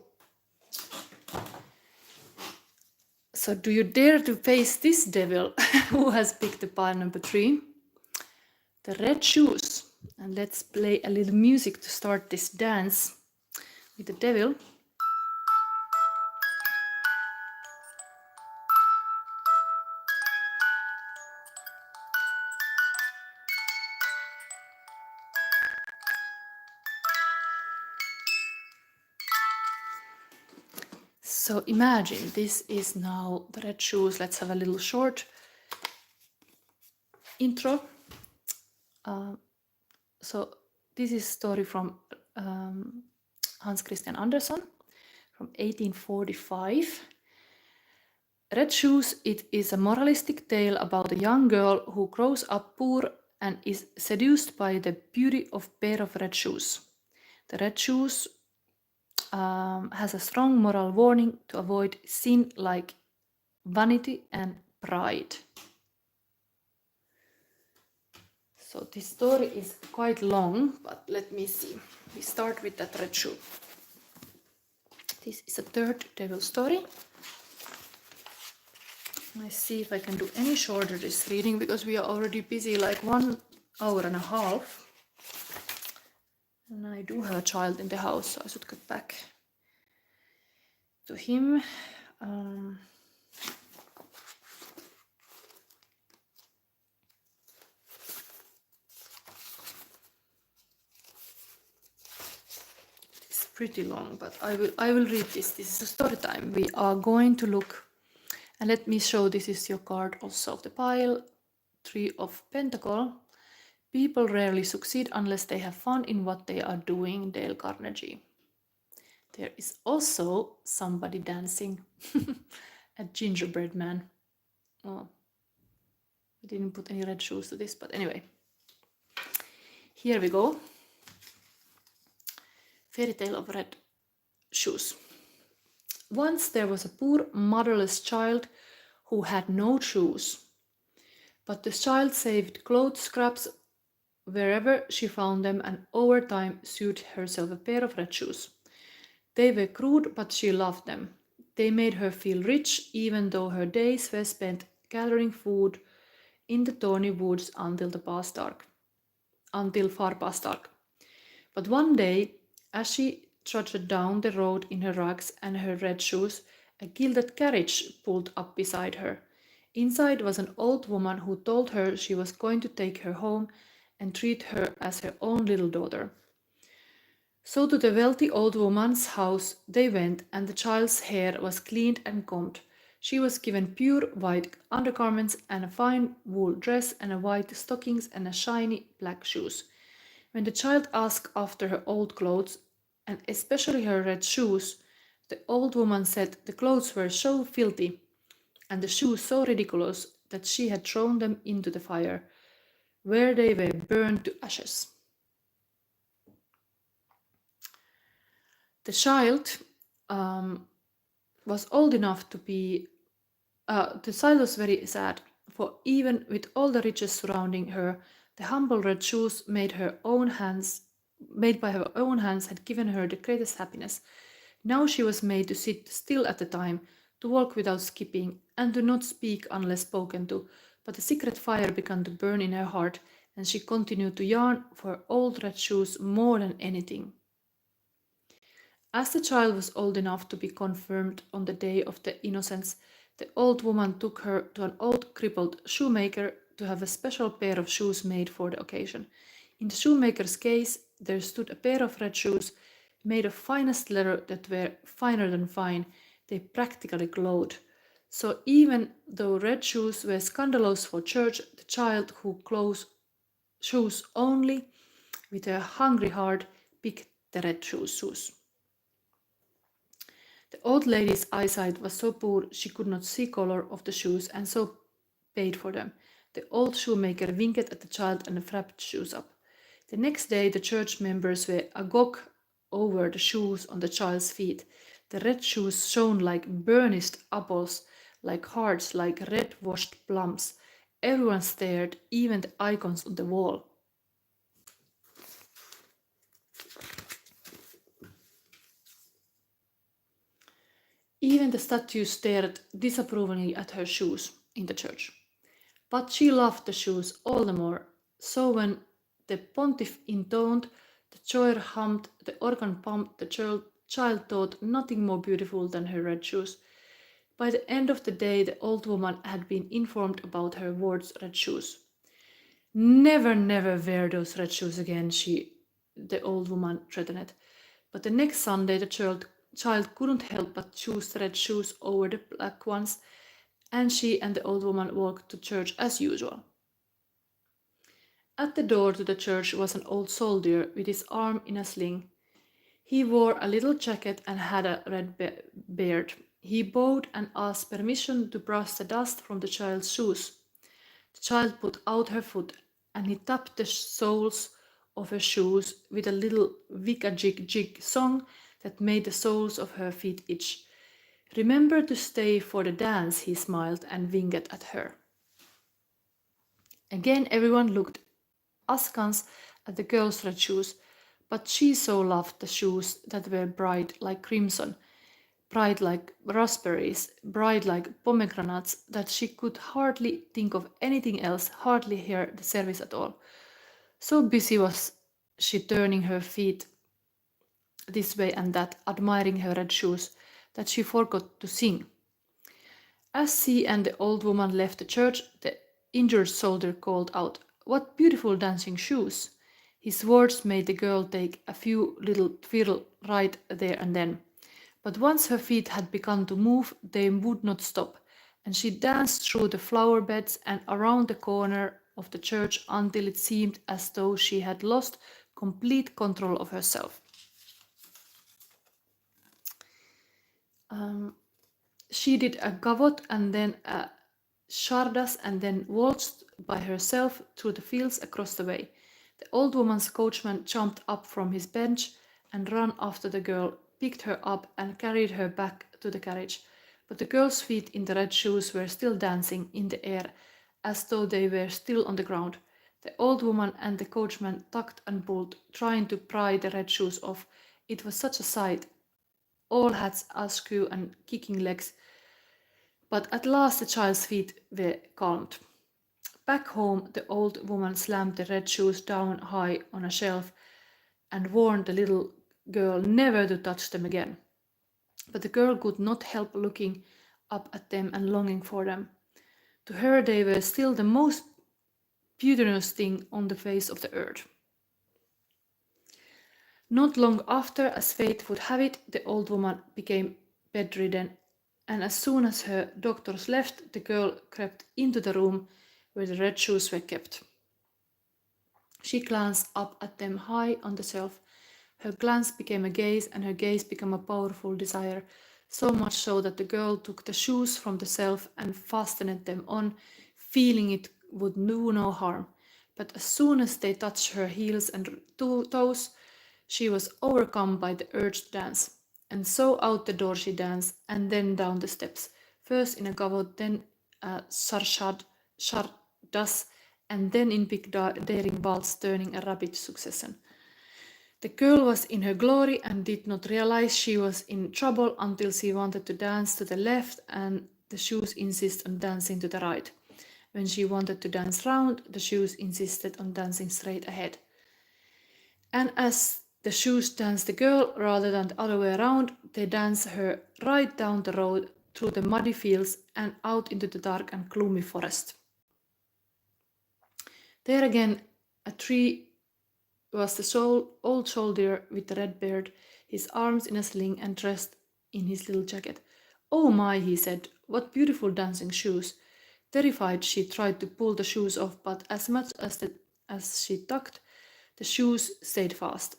So do you dare to face this devil who has picked the pile number 3? The red shoes. And let's play a little music to start this dance. with the devil. So imagine this is now the red shoes. Let's have a little short intro. So this is a story from Hans Christian Andersen from 1845. Red Shoes, it is a moralistic tale about a young girl who grows up poor and is seduced by the beauty of a pair of red shoes. The red shoes has a strong moral warning to avoid sin like vanity and pride. So this story is quite long, but let me see. We start with that red shoe. This is a third devil story. I see if I can do any shorter this reading because we are already busy like 1 hour and a half. And I do have a child in the house, so I should get back to him. It's pretty long, but I will read this. This is a story time. We are going to look, and let me show, this is your card also of the pile, 3 of Pentacles. People rarely succeed unless they have fun in what they are doing, Dale Carnegie. There is also somebody dancing, a gingerbread man. Oh, I didn't put any red shoes to this, but anyway. Here we go. Fairy tale of red shoes. Once there was a poor motherless child who had no shoes. But the child saved clothes scraps wherever she found them and over time sewed herself a pair of red shoes. They were crude, but she loved them. They made her feel rich, even though her days were spent gathering food in the thorny woods until far past dark. But one day, as she trudged down the road in her rags and her red shoes, a gilded carriage pulled up beside her. Inside was an old woman who told her she was going to take her home and treat her as her own little daughter. So to the wealthy old woman's house they went, and the child's hair was cleaned and combed. She was given pure white undergarments and a fine wool dress and white stockings and shiny black shoes. When the child asked after her old clothes, and especially her red shoes, the old woman said the clothes were so filthy and the shoes so ridiculous that she had thrown them into the fire, where they were burned to ashes. The child was old enough to be. The child was very sad, for even with all the riches surrounding her, the humble red shoes made by her own hands had given her the greatest happiness. Now she was made to sit still at the time, to walk without skipping, and to not speak unless spoken to, but a secret fire began to burn in her heart, and she continued to yearn for her old red shoes more than anything. As the child was old enough to be confirmed on the day of the innocents, the old woman took her to an old crippled shoemaker to have a special pair of shoes made for the occasion. In the shoemaker's case, there stood a pair of red shoes made of finest leather that were finer than fine. They practically glowed. So even though red shoes were scandalous for church, the child who shoes only with a hungry heart picked the red shoes. The old lady's eyesight was so poor she could not see color of the shoes and so paid for them. The old shoemaker winked at the child and wrapped the shoes up. The next day the church members were agog over the shoes on the child's feet. The red shoes shone like burnished apples, like hearts, like red washed plums. Everyone stared, even the icons on the wall. Even the statues stared disapprovingly at her shoes in the church. But she loved the shoes all the more. So when the pontiff intoned, the choir hummed, the organ pumped, the child thought nothing more beautiful than her red shoes. By the end of the day, the old woman had been informed about her ward's red shoes. Never, never wear those red shoes again, the old woman threatened. But the next Sunday, the child couldn't help but choose the red shoes over the black ones, and she and the old woman walked to church as usual. At the door to the church was an old soldier with his arm in a sling. He wore a little jacket and had a red beard. He bowed and asked permission to brush the dust from the child's shoes. The child put out her foot and he tapped the soles of her shoes with a little wicka-jig-jig song that made the soles of her feet itch. Remember to stay for the dance, he smiled and winked at her. Again everyone looked askance at the girl's red shoes, but she so loved the shoes that were bright like crimson, bright like raspberries, bright like pomegranates, that she could hardly think of anything else, hardly hear the service at all. So busy was she turning her feet this way and that, admiring her red shoes, that she forgot to sing. As she and the old woman left the church, the injured soldier called out, "What beautiful dancing shoes!" His words made the girl take a few little twirl right there and then. But once her feet had begun to move, they would not stop, and she danced through the flower beds and around the corner of the church until it seemed as though she had lost complete control of herself. She did a gavotte and then a chardas and then waltzed by herself through the fields across the way. The old woman's coachman jumped up from his bench and ran after the girl, picked her up and carried her back to the carriage. But the girl's feet in the red shoes were still dancing in the air as though they were still on the ground. The old woman and the coachman tugged and pulled, trying to pry the red shoes off. It was such a sight, all hats askew and kicking legs. But at last the child's feet were calmed. Back home, the old woman slammed the red shoes down high on a shelf and warned the little girl never to touch them again. But the girl could not help looking up at them and longing for them. To her they were still the most beautiful thing on the face of the earth. Not long after, as fate would have it, the old woman became bedridden, and as soon as her doctors left, the girl crept into the room where the red shoes were kept. She glanced up at them high on the shelf. Her glance became a gaze, and her gaze became a powerful desire, so much so that the girl took the shoes from the shelf and fastened them on, feeling it would do no harm. But as soon as they touched her heels and toes, she was overcome by the urge to dance. And so out the door she danced, and then down the steps, first in a gavotte, then a chardas, and then in big daring waltz, turning a rapid succession. The girl was in her glory and did not realize she was in trouble until she wanted to dance to the left and the shoes insist on dancing to the right. When she wanted to dance round, the shoes insisted on dancing straight ahead. And as the shoes danced the girl rather than the other way around, they danced her right down the road through the muddy fields and out into the dark and gloomy forest. There again, a tree was the old soldier with the red beard, his arms in a sling and dressed in his little jacket. "Oh my," he said, "what beautiful dancing shoes." Terrified, she tried to pull the shoes off, but as much as she tugged, the shoes stayed fast.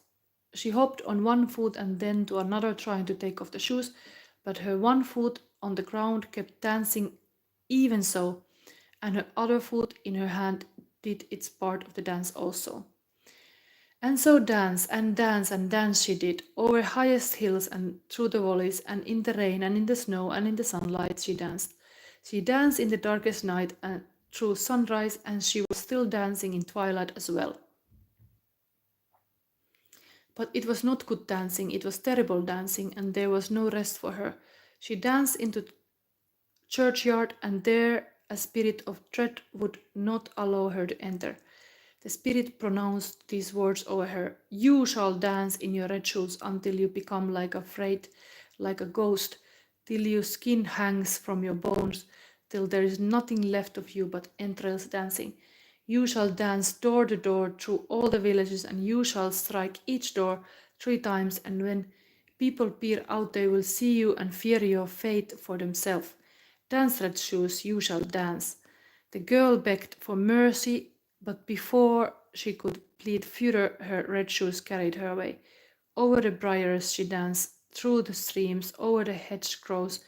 She hopped on one foot and then to another, trying to take off the shoes, but her one foot on the ground kept dancing even so, and her other foot in her hand did its part of the dance also. And so dance and dance and dance she did, over highest hills and through the valleys, and in the rain and in the snow and in the sunlight she danced. She danced in the darkest night and through sunrise, and she was still dancing in twilight as well. But it was not good dancing, it was terrible dancing, and there was no rest for her. She danced into the churchyard, and there a spirit of dread would not allow her to enter. The spirit pronounced these words over her. You shall dance in your red shoes until you become like a ghost, till your skin hangs from your bones, till there is nothing left of you but entrails dancing. You shall dance door to door through all the villages, and you shall strike each door 3 times, and when people peer out, they will see you and fear your fate for themselves. Dance, red shoes, you shall dance. The girl begged for mercy, but before she could plead further, her red shoes carried her away. Over the briars she danced, through the streams, over the hedgerows,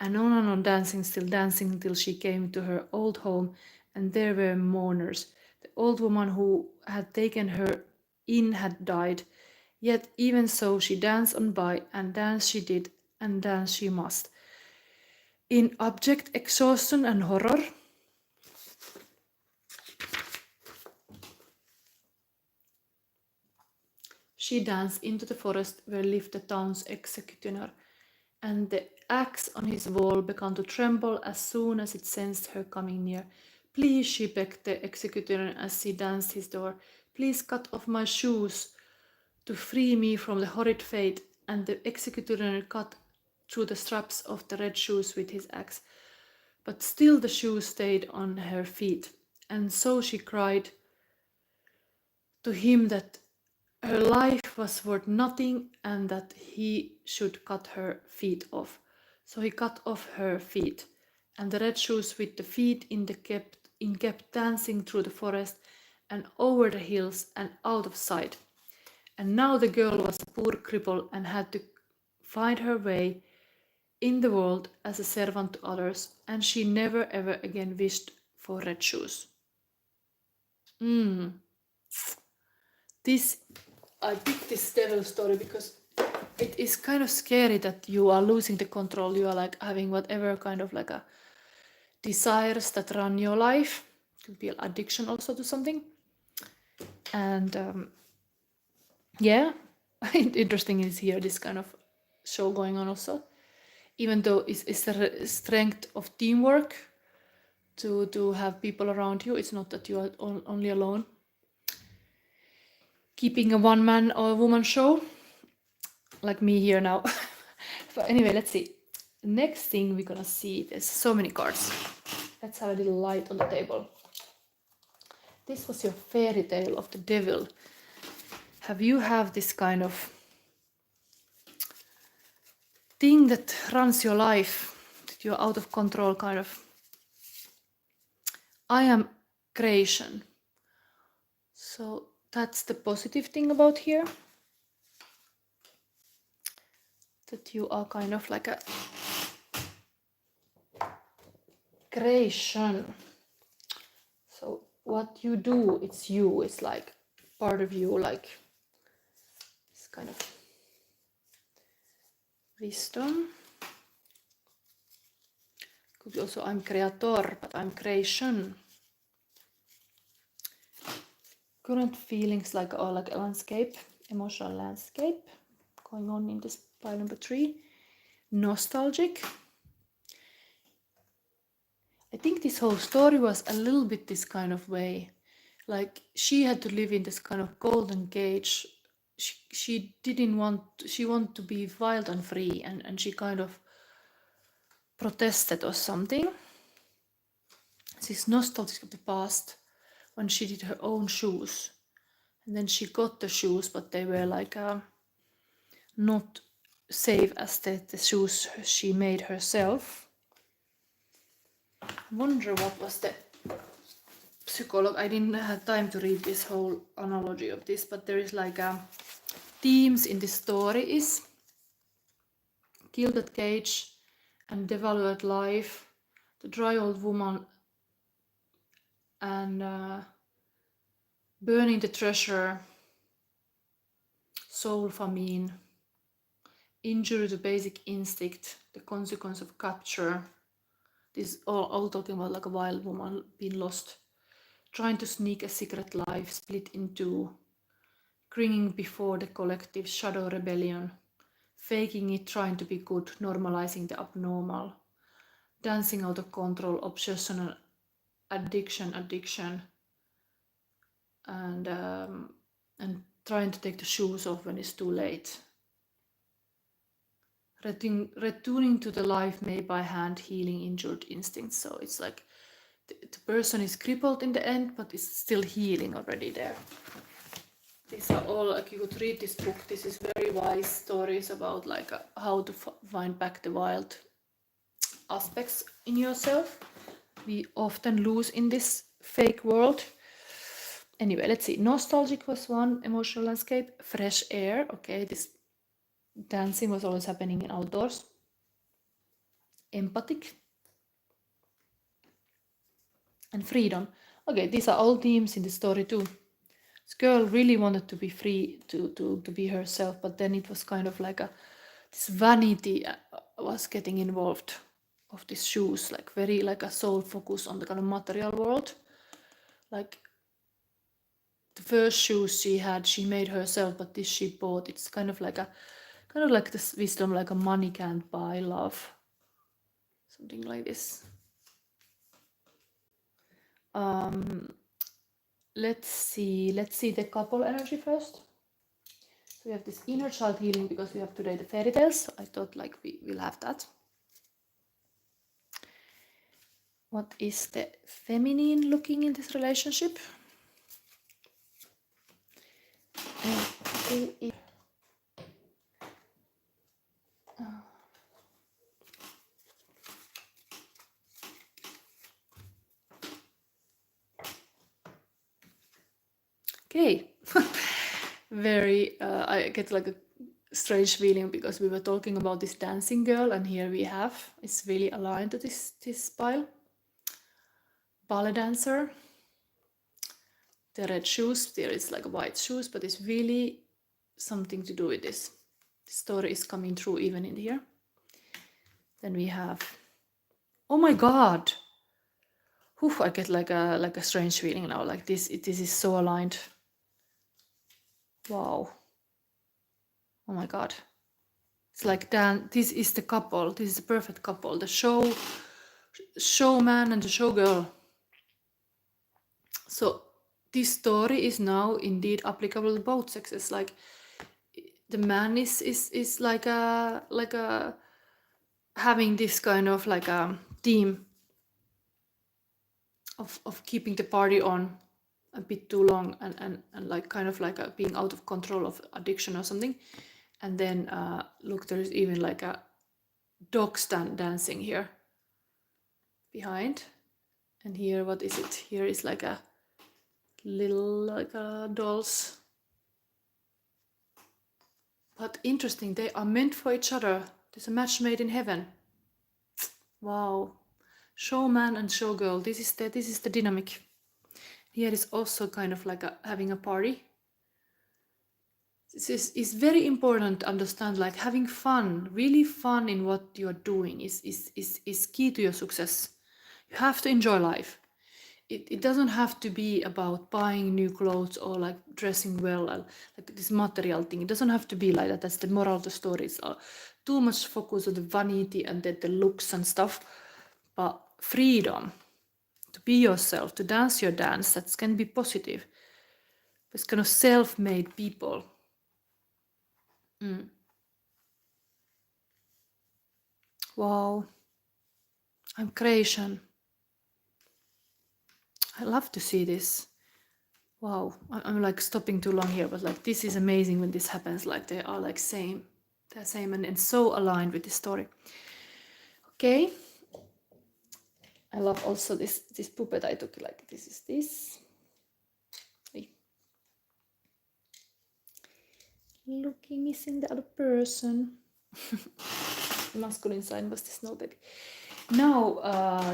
and on dancing, still dancing, till she came to her old home, and there were mourners. The old woman who had taken her in had died, yet even so she danced on by, and dance she did, and dance she must. In abject exhaustion and horror, she danced into the forest where lived the town's executioner, and the axe on his wall began to tremble as soon as it sensed her coming near. Please, she begged the executioner as he danced his door, please cut off my shoes to free me from the horrid fate. And the executioner cut through the straps of the red shoes with his axe, but still the shoes stayed on her feet, and so she cried to him that her life was worth nothing and that he should cut her feet off. So he cut off her feet, and the red shoes with the feet kept dancing through the forest and over the hills and out of sight. And now the girl was a poor cripple and had to find her way in the world as a servant to others, and she never ever again wished for red shoes. I picked this devil story because it is kind of scary that you are losing the control. You are like having whatever kind of like a desires that run your life. It could be an addiction also to something. And yeah, interesting is here this kind of show going on also. Even though it's the strength of teamwork to have people around you. It's not that you are only alone. Keeping a one-man or woman show, like me here now. But anyway, let's see. Next thing we're gonna see, there's so many cards. Let's have a little light on the table. This was your fairy tale of the devil. Have you have this kind of thing that runs your life, that you're out of control kind of? I am creation. So that's the positive thing about here. That you are kind of like a creation. So what you do, it's you. It's like part of you, like this kind of wisdom. Could be also I'm creator, but I'm creation. Current feelings like a landscape, emotional landscape going on in this pile number 3. Nostalgic. I think this whole story was a little bit this kind of way. Like she had to live in this kind of golden cage. She wanted to be wild and free, and she kind of protested or something. She's nostalgic of the past when she did her own shoes. And then she got the shoes, but they were like not safe as the shoes she made herself. I wonder what was the psychology. I didn't have time to read this whole analogy of this, but there is like themes in this story is gilded cage and devalued life, the dry old woman, and burning the treasure, soul famine, injury to basic instinct, the consequence of capture. This all talking about like a wild woman being lost, trying to sneak a secret life, split in two, clinging before the collective shadow rebellion, faking it, trying to be good, normalizing the abnormal, dancing out of control, obsessional addiction, and trying to take the shoes off when it's too late. Returning to the life made by hand, healing injured instincts. So it's like the person is crippled in the end, but it's still healing already there. These are all, like, you could read this book. This is very wise stories about like how to find back the wild aspects in yourself. We often lose in this fake world. Anyway, let's see. Nostalgic was one emotional landscape. Fresh air. Okay, this dancing was always happening in outdoors. Empathic. And freedom. Okay, these are all themes in the story too. This girl really wanted to be free, to be herself, but then it was kind of like this vanity was getting involved of these shoes, like very like a soul focus on the kind of material world. Like the first shoes she had, she made herself, but this she bought. It's kind of like this wisdom, like a money can't buy love, something like this. Let's see the couple energy first. So we have this inner child healing because we have today the fairy tales. So I thought like we will have that. What is the feminine looking in this relationship? Okay. Very, I get like a strange feeling because we were talking about this dancing girl, and here we have, it's really aligned to this pile. Ballet dancer. The red shoes, there is like white shoes, but it's really something to do with this. The story is coming through even in here. Then we have, oh my god. Oof, I get like a strange feeling now, like this is so aligned. Wow. Oh my god. It's like, Dan, this is the couple. This is the perfect couple. The showman and the showgirl. So this story is now indeed applicable to both sexes. Like the man is like a having this kind of like a theme of keeping the party on a bit too long and like kind of like being out of control of addiction or something. And then look, there's even like a dog stand dancing here behind. And here, what is it? Here is like a little like dolls. But interesting, they are meant for each other. There's a match made in heaven. Wow. Showman and showgirl, this is the dynamic. Here is also kind of like having a party. This is very important to understand, like having fun, really fun in what you're doing is key to your success. You have to enjoy life. It doesn't have to be about buying new clothes or like dressing well, like this material thing. It doesn't have to be like that. That's the moral of the story. It's too much focus on the vanity and the looks and stuff. But freedom to be yourself, to dance your dance, that can be positive. It's kind of self-made people. Wow. I'm creation. I love to see this. Wow, I'm like stopping too long here, but like this is amazing when this happens. Like they are like same, they're same and so aligned with the story. Okay. I love also this puppet I took. Like this is this. Looking, missing the other person. Masculine sign was this noted. Now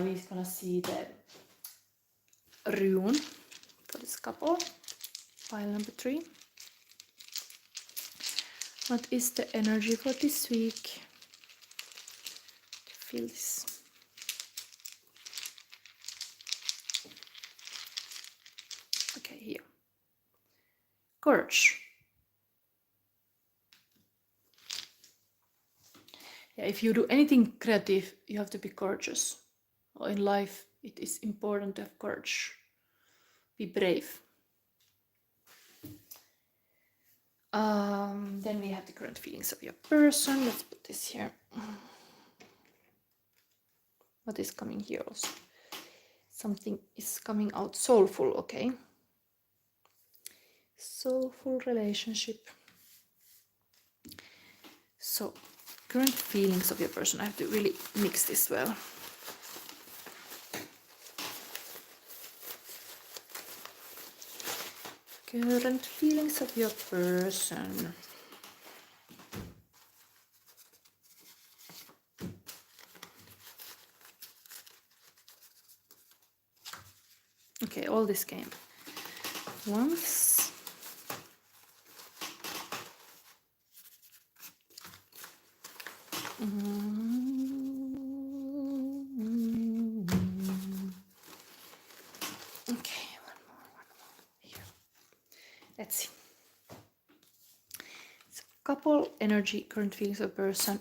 we're gonna see the rune for this couple. Pile number 3. What is the energy for this week? Feel this. Okay, here. Courage. Yeah, if you do anything creative, you have to be courageous. In life, it is important to have courage. Be brave. Then we have the current feelings of your person. Let's put this here. What is coming here also? Something is coming out soulful, okay? Soulful relationship. So, current feelings of your person. I have to really mix this well. Current feelings of your person. Okay, all this came once. Okay, one more here. Let's see. So, couple energy, current feelings of person.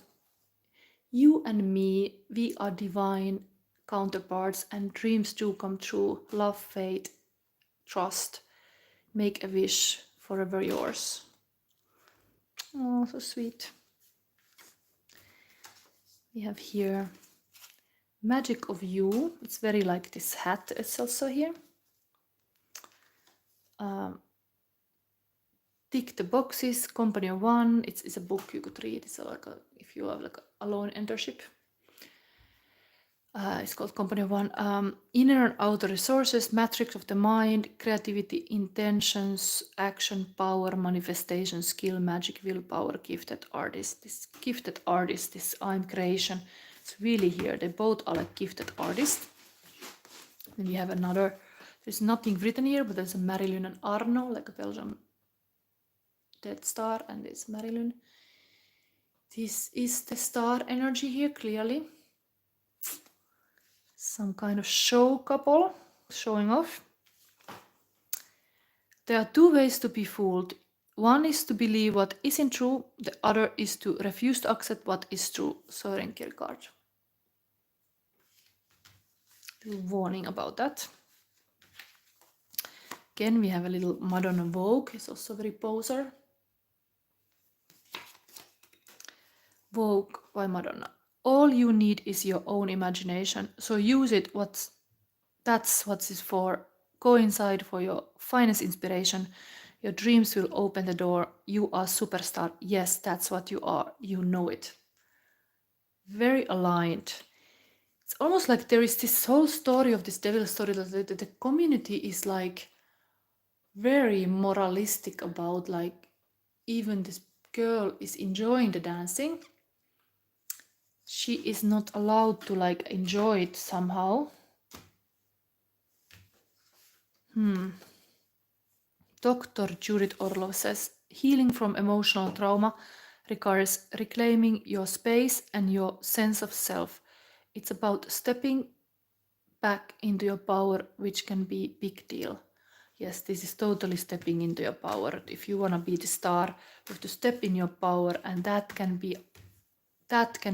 You and me, we are divine counterparts, and dreams do come true. Love, faith, trust. Make a wish, forever yours. Oh, so sweet. We have here magic of you. It's very like this hat. It's also here. Tick the boxes. Company of One. It's a book you could read. It's like if you have like a alone mentorship. It's called Company of One. Inner and outer resources, matrix of the mind, creativity, intentions, action, power, manifestation, skill, magic, willpower, gifted artist. This gifted artist, this I'm creation. It's really here. They both are like gifted artists. Then we have another. There's nothing written here, but there's a Marilyn and Arno, like a Belgian dead star, and this Marilyn. This is the star energy here, clearly. Some kind of show couple showing off. There are two ways to be fooled. One is to believe what isn't true. The other is to refuse to accept what is true. Søren Kierkegaard. Little warning about that. Again, we have a little Madonna Vogue. It's also very poser. Vogue by Madonna. All you need is your own imagination. So use it. That's what it's for. Go inside for your finest inspiration. Your dreams will open the door. You are superstar. Yes, that's what you are. You know it. Very aligned. It's almost like there is this whole story of this devil story that the community is like very moralistic about, like even this girl is enjoying the dancing. She is not allowed to like enjoy it somehow. Dr. Judith Orlov says, healing from emotional trauma requires reclaiming your space and your sense of self. It's about stepping back into your power, which can be a big deal. Yes, this is totally stepping into your power. If you want to be the star, you have to step in your power, and that can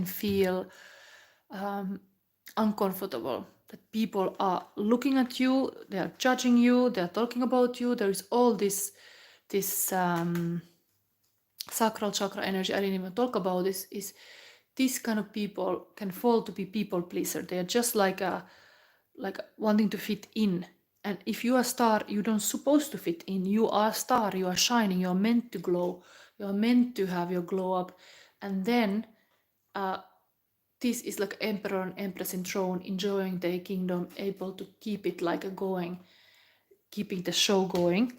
feel uncomfortable. That people are looking at you, they are judging you, they are talking about you. There is all this sacral chakra energy. I didn't even talk about this. Is this kind of people can fall to be people pleaser. They are just like wanting to fit in. And if you are a star, you don't supposed to fit in. You are a star. You are shining. You are meant to glow. You are meant to have your glow up. And then this is like emperor and empress in throne, enjoying their kingdom, able to keep it like going, keeping the show going.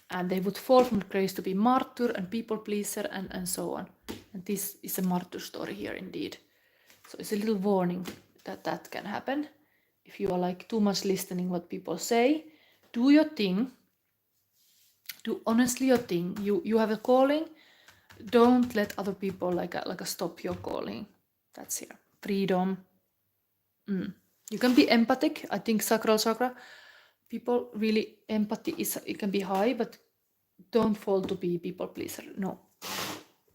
And they would fall from grace to be martyr and people pleaser and so on. And this is a martyr story here indeed. So it's a little warning that can happen. If you are like too much listening what people say, do your thing. Do honestly your thing. You have a calling. Don't let other people like a stop your calling. That's here. Freedom. You can be empathic. I think sacral chakra people really empathy it can be high, but don't fall to be people pleaser. No.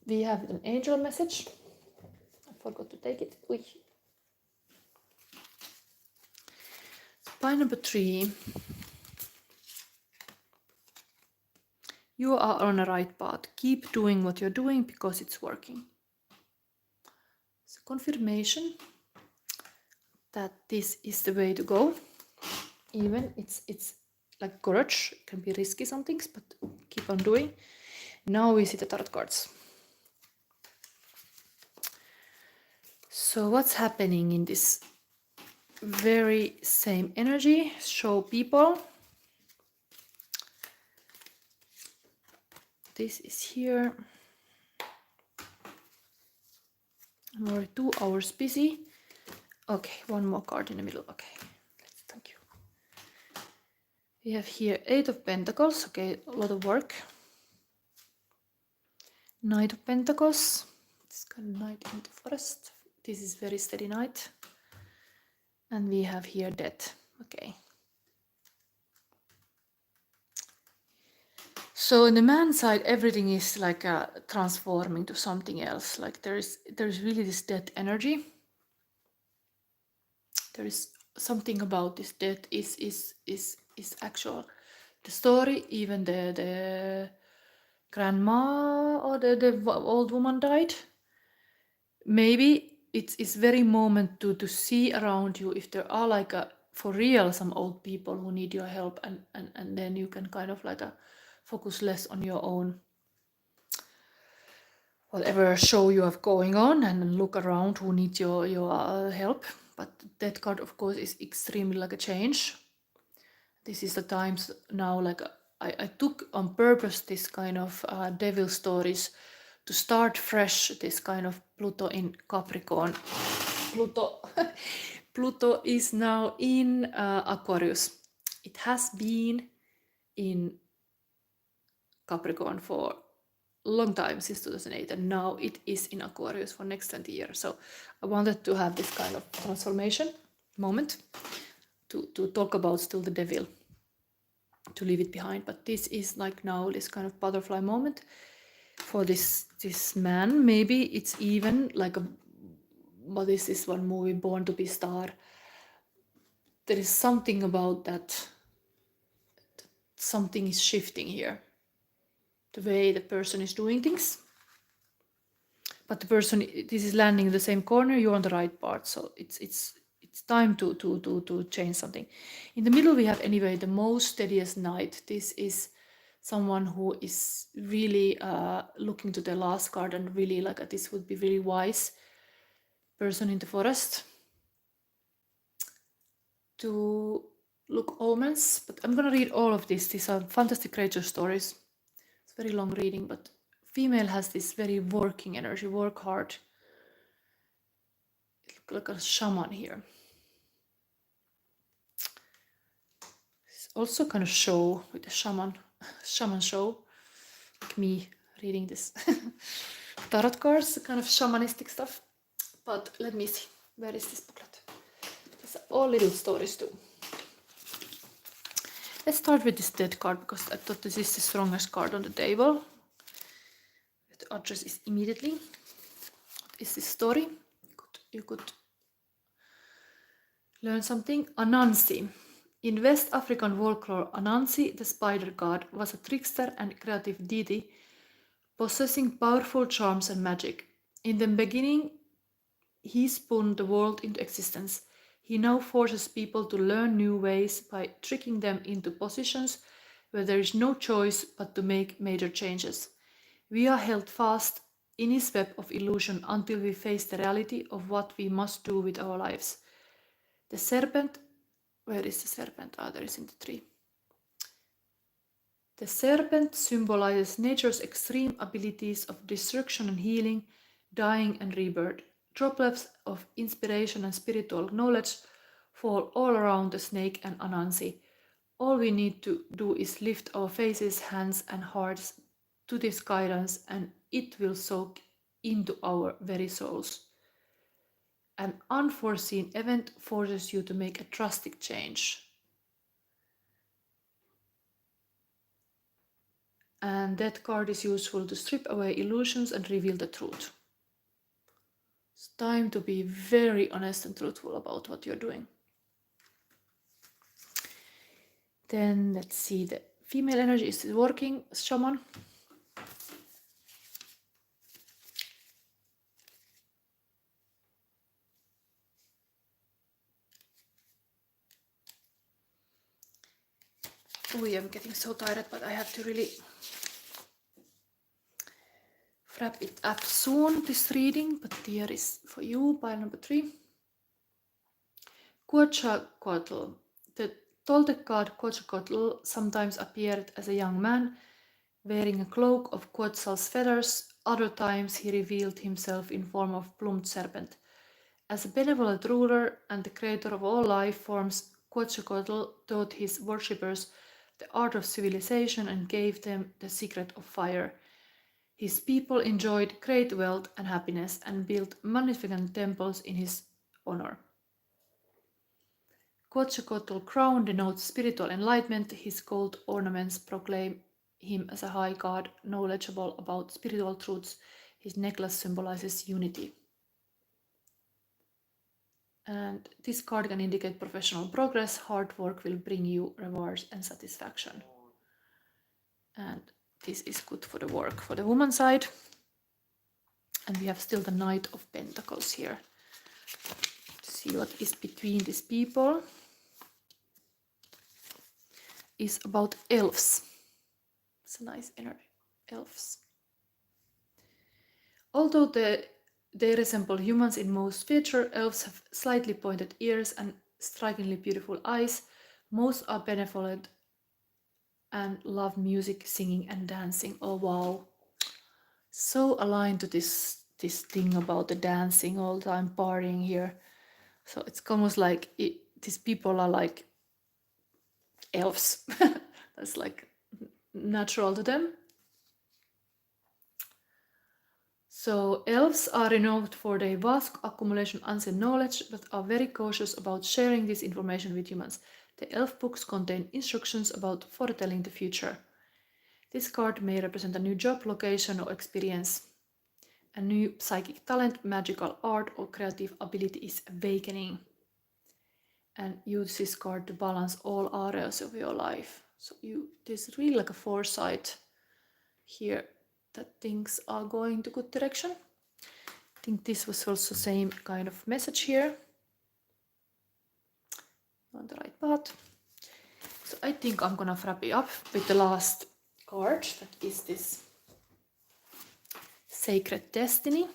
We have an angel message. I forgot to take it. Pile number 3. You are on the right path. Keep doing what you're doing because it's working. It's a confirmation that this is the way to go. Even it's like courage. It can be risky some things, but keep on doing. Now we see the tarot cards. So what's happening in this very same energy? Show people. This is here. I'm already 2 hours busy. Okay, one more card in the middle. Okay, thank you. We have here 8 of Pentacles. Okay, a lot of work. Knight of Pentacles. This kind of knight in the forest. This is very steady knight. And we have here Death. Okay. So on the man side, everything is like transforming to something else. Like there's really this death energy. There is something about this death is actual. The story, even the grandma or the old woman died. Maybe it's very moment to see around you if there are like for real some old people who need your help, and then you can kind of like focus less on your own whatever show you have going on and look around who needs your help. But that card of course is extremely like a change. This is the times now, like I took on purpose this kind of devil stories to start fresh, this kind of Pluto in Capricorn. Pluto is now in Aquarius. It has been in Capricorn for a long time, since 2008, and now it is in Aquarius for next 20 years. So I wanted to have this kind of transformation moment to talk about still the devil, to leave it behind. But this is like now this kind of butterfly moment for this man. Maybe it's even like what is this one movie, Born to be Star? There is something about that something is shifting here, the way the person is doing things. But the person, this is landing in the same corner, you're on the right part, so it's time to change something. In the middle we have anyway the most steadiest knight. This is someone who is really looking to the last card, and really like this would be really wise person in the forest to look omens. But I'm gonna read all of this. These are fantastic creature stories. It's very long reading, but female has this very working energy, work hard. It looks like a shaman here. It's also kind of show with the shaman show, like me reading this tarot cards, kind of shamanistic stuff. But let me see, where is this booklet? These are all little stories too. Let's start with this Death card, because I thought this is the strongest card on the table. The address is immediately. What is this story? You could learn something. Anansi. In West African folklore, Anansi, the spider god, was a trickster and creative deity possessing powerful charms and magic. In the beginning, he spun the world into existence. He now forces people to learn new ways by tricking them into positions where there is no choice but to make major changes. We are held fast in his web of illusion until we face the reality of what we must do with our lives. The serpent, where is the serpent? There is in the tree. The serpent symbolizes nature's extreme abilities of destruction and healing, dying and rebirth. Droplets of inspiration and spiritual knowledge fall all around the snake and Anansi. All we need to do is lift our faces, hands, and hearts to this guidance, and it will soak into our very souls. An unforeseen event forces you to make a drastic change. And that card is useful to strip away illusions and reveal the truth. It's time to be very honest and truthful about what you're doing. Then let's see the female energy is working, shaman. Oh, I'm getting so tired, but I have to really wrap it up soon, this reading. But here is for you, pile number 3. Quetzalcoatl. The Toltec god Quetzalcoatl sometimes appeared as a young man, wearing a cloak of Quetzal's feathers. Other times he revealed himself in form of plumed serpent. As a benevolent ruler and the creator of all life forms, Quetzalcoatl taught his worshippers the art of civilization and gave them the secret of fire. His people enjoyed great wealth and happiness and built magnificent temples in his honor. Quetzalcoatl crown denotes spiritual enlightenment. His gold ornaments proclaim him as a high god, knowledgeable about spiritual truths. His necklace symbolizes unity. And this card can indicate professional progress. Hard work will bring you rewards and satisfaction. And this is good for the work for the woman side. And we have still the Knight of Pentacles here. See what is between these people. Is about elves. It's a nice energy. Elves. Although they resemble humans in most features, elves have slightly pointed ears and strikingly beautiful eyes. Most are benevolent and love music, singing and dancing. Oh wow. So aligned to this thing about the dancing all the time, partying here. So it's almost like these people are like elves. That's like natural to them. So elves are renowned for their vast accumulation of ancient knowledge, but are very cautious about sharing this information with humans. The elf books contain instructions about foretelling the future. This card may represent a new job, location, or experience. A new psychic talent, magical art, or creative ability is awakening. And use this card to balance all areas of your life. So there's really like a foresight here that things are going to good direction. I think this was also same kind of message here. On the right path. So I think I'm gonna wrap it up with the last card, that is this Sacred Destiny.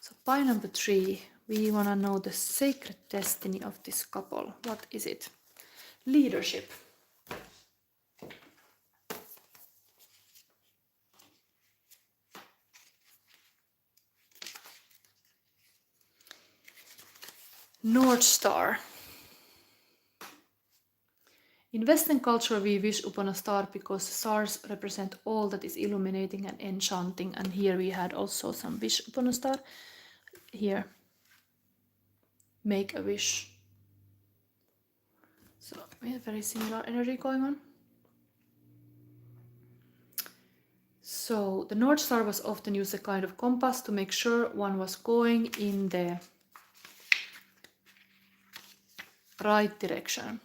So pile number 3, we wanna know the sacred destiny of this couple. What is it? Leadership. North Star. In Western culture, we wish upon a star because stars represent all that is illuminating and enchanting. And here we had also some wish upon a star. Here, make a wish. So we have very similar energy going on. So the North Star was often used as a kind of compass to make sure one was going in the right direction.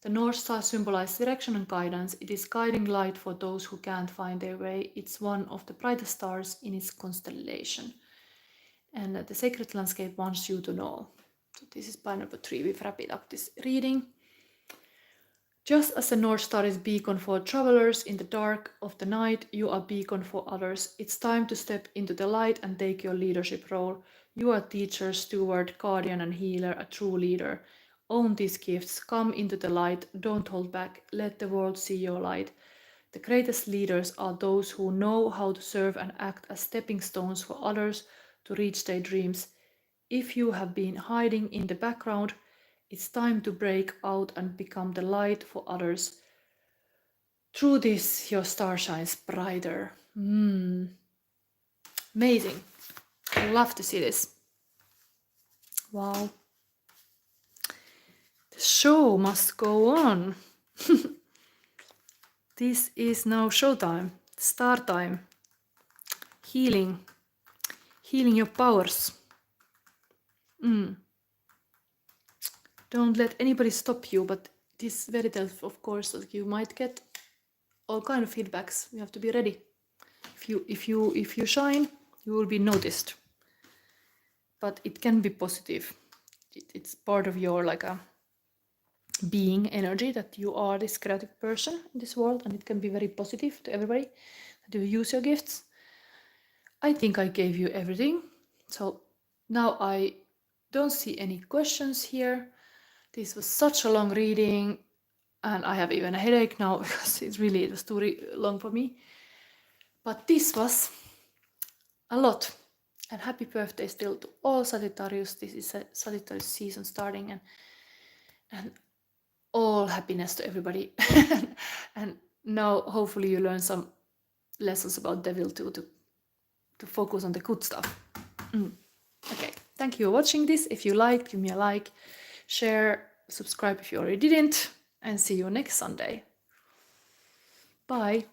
The North Star symbolizes direction and guidance. It is guiding light for those who can't find their way. It's one of the brightest stars in its constellation. And the sacred landscape wants you to know. So this is pile number 3. We've wrapped up this reading. Just as the North Star is beacon for travelers in the dark of the night, you are beacon for others. It's time to step into the light and take your leadership role. You are teacher, steward, guardian, and healer, a true leader. Own these gifts. Come into the light. Don't hold back. Let the world see your light. The greatest leaders are those who know how to serve and act as stepping stones for others to reach their dreams. If you have been hiding in the background, it's time to break out and become the light for others. Through this, your star shines brighter. Amazing. I love to see this. Wow. The show must go on. This is now showtime, star time. Healing. Healing your powers. Don't let anybody stop you, but this very tough, of course, that you might get all kind of feedbacks. You have to be ready. If you shine, you will be noticed. But it can be positive. It's part of your like a being energy, that you are this creative person in this world, and it can be very positive to everybody that you use your gifts. I think I gave you everything. So now I don't see any questions here. This was such a long reading, and I have even a headache now because it was too long for me. But this was a lot. And happy birthday still to all Sagittarius. This is a Sagittarius season starting, and all happiness to everybody. And now hopefully you learn some lessons about devil too, to focus on the good stuff. Okay, thank you for watching this. If you liked, give me a like, share, subscribe if you already didn't, and see you next Sunday. Bye.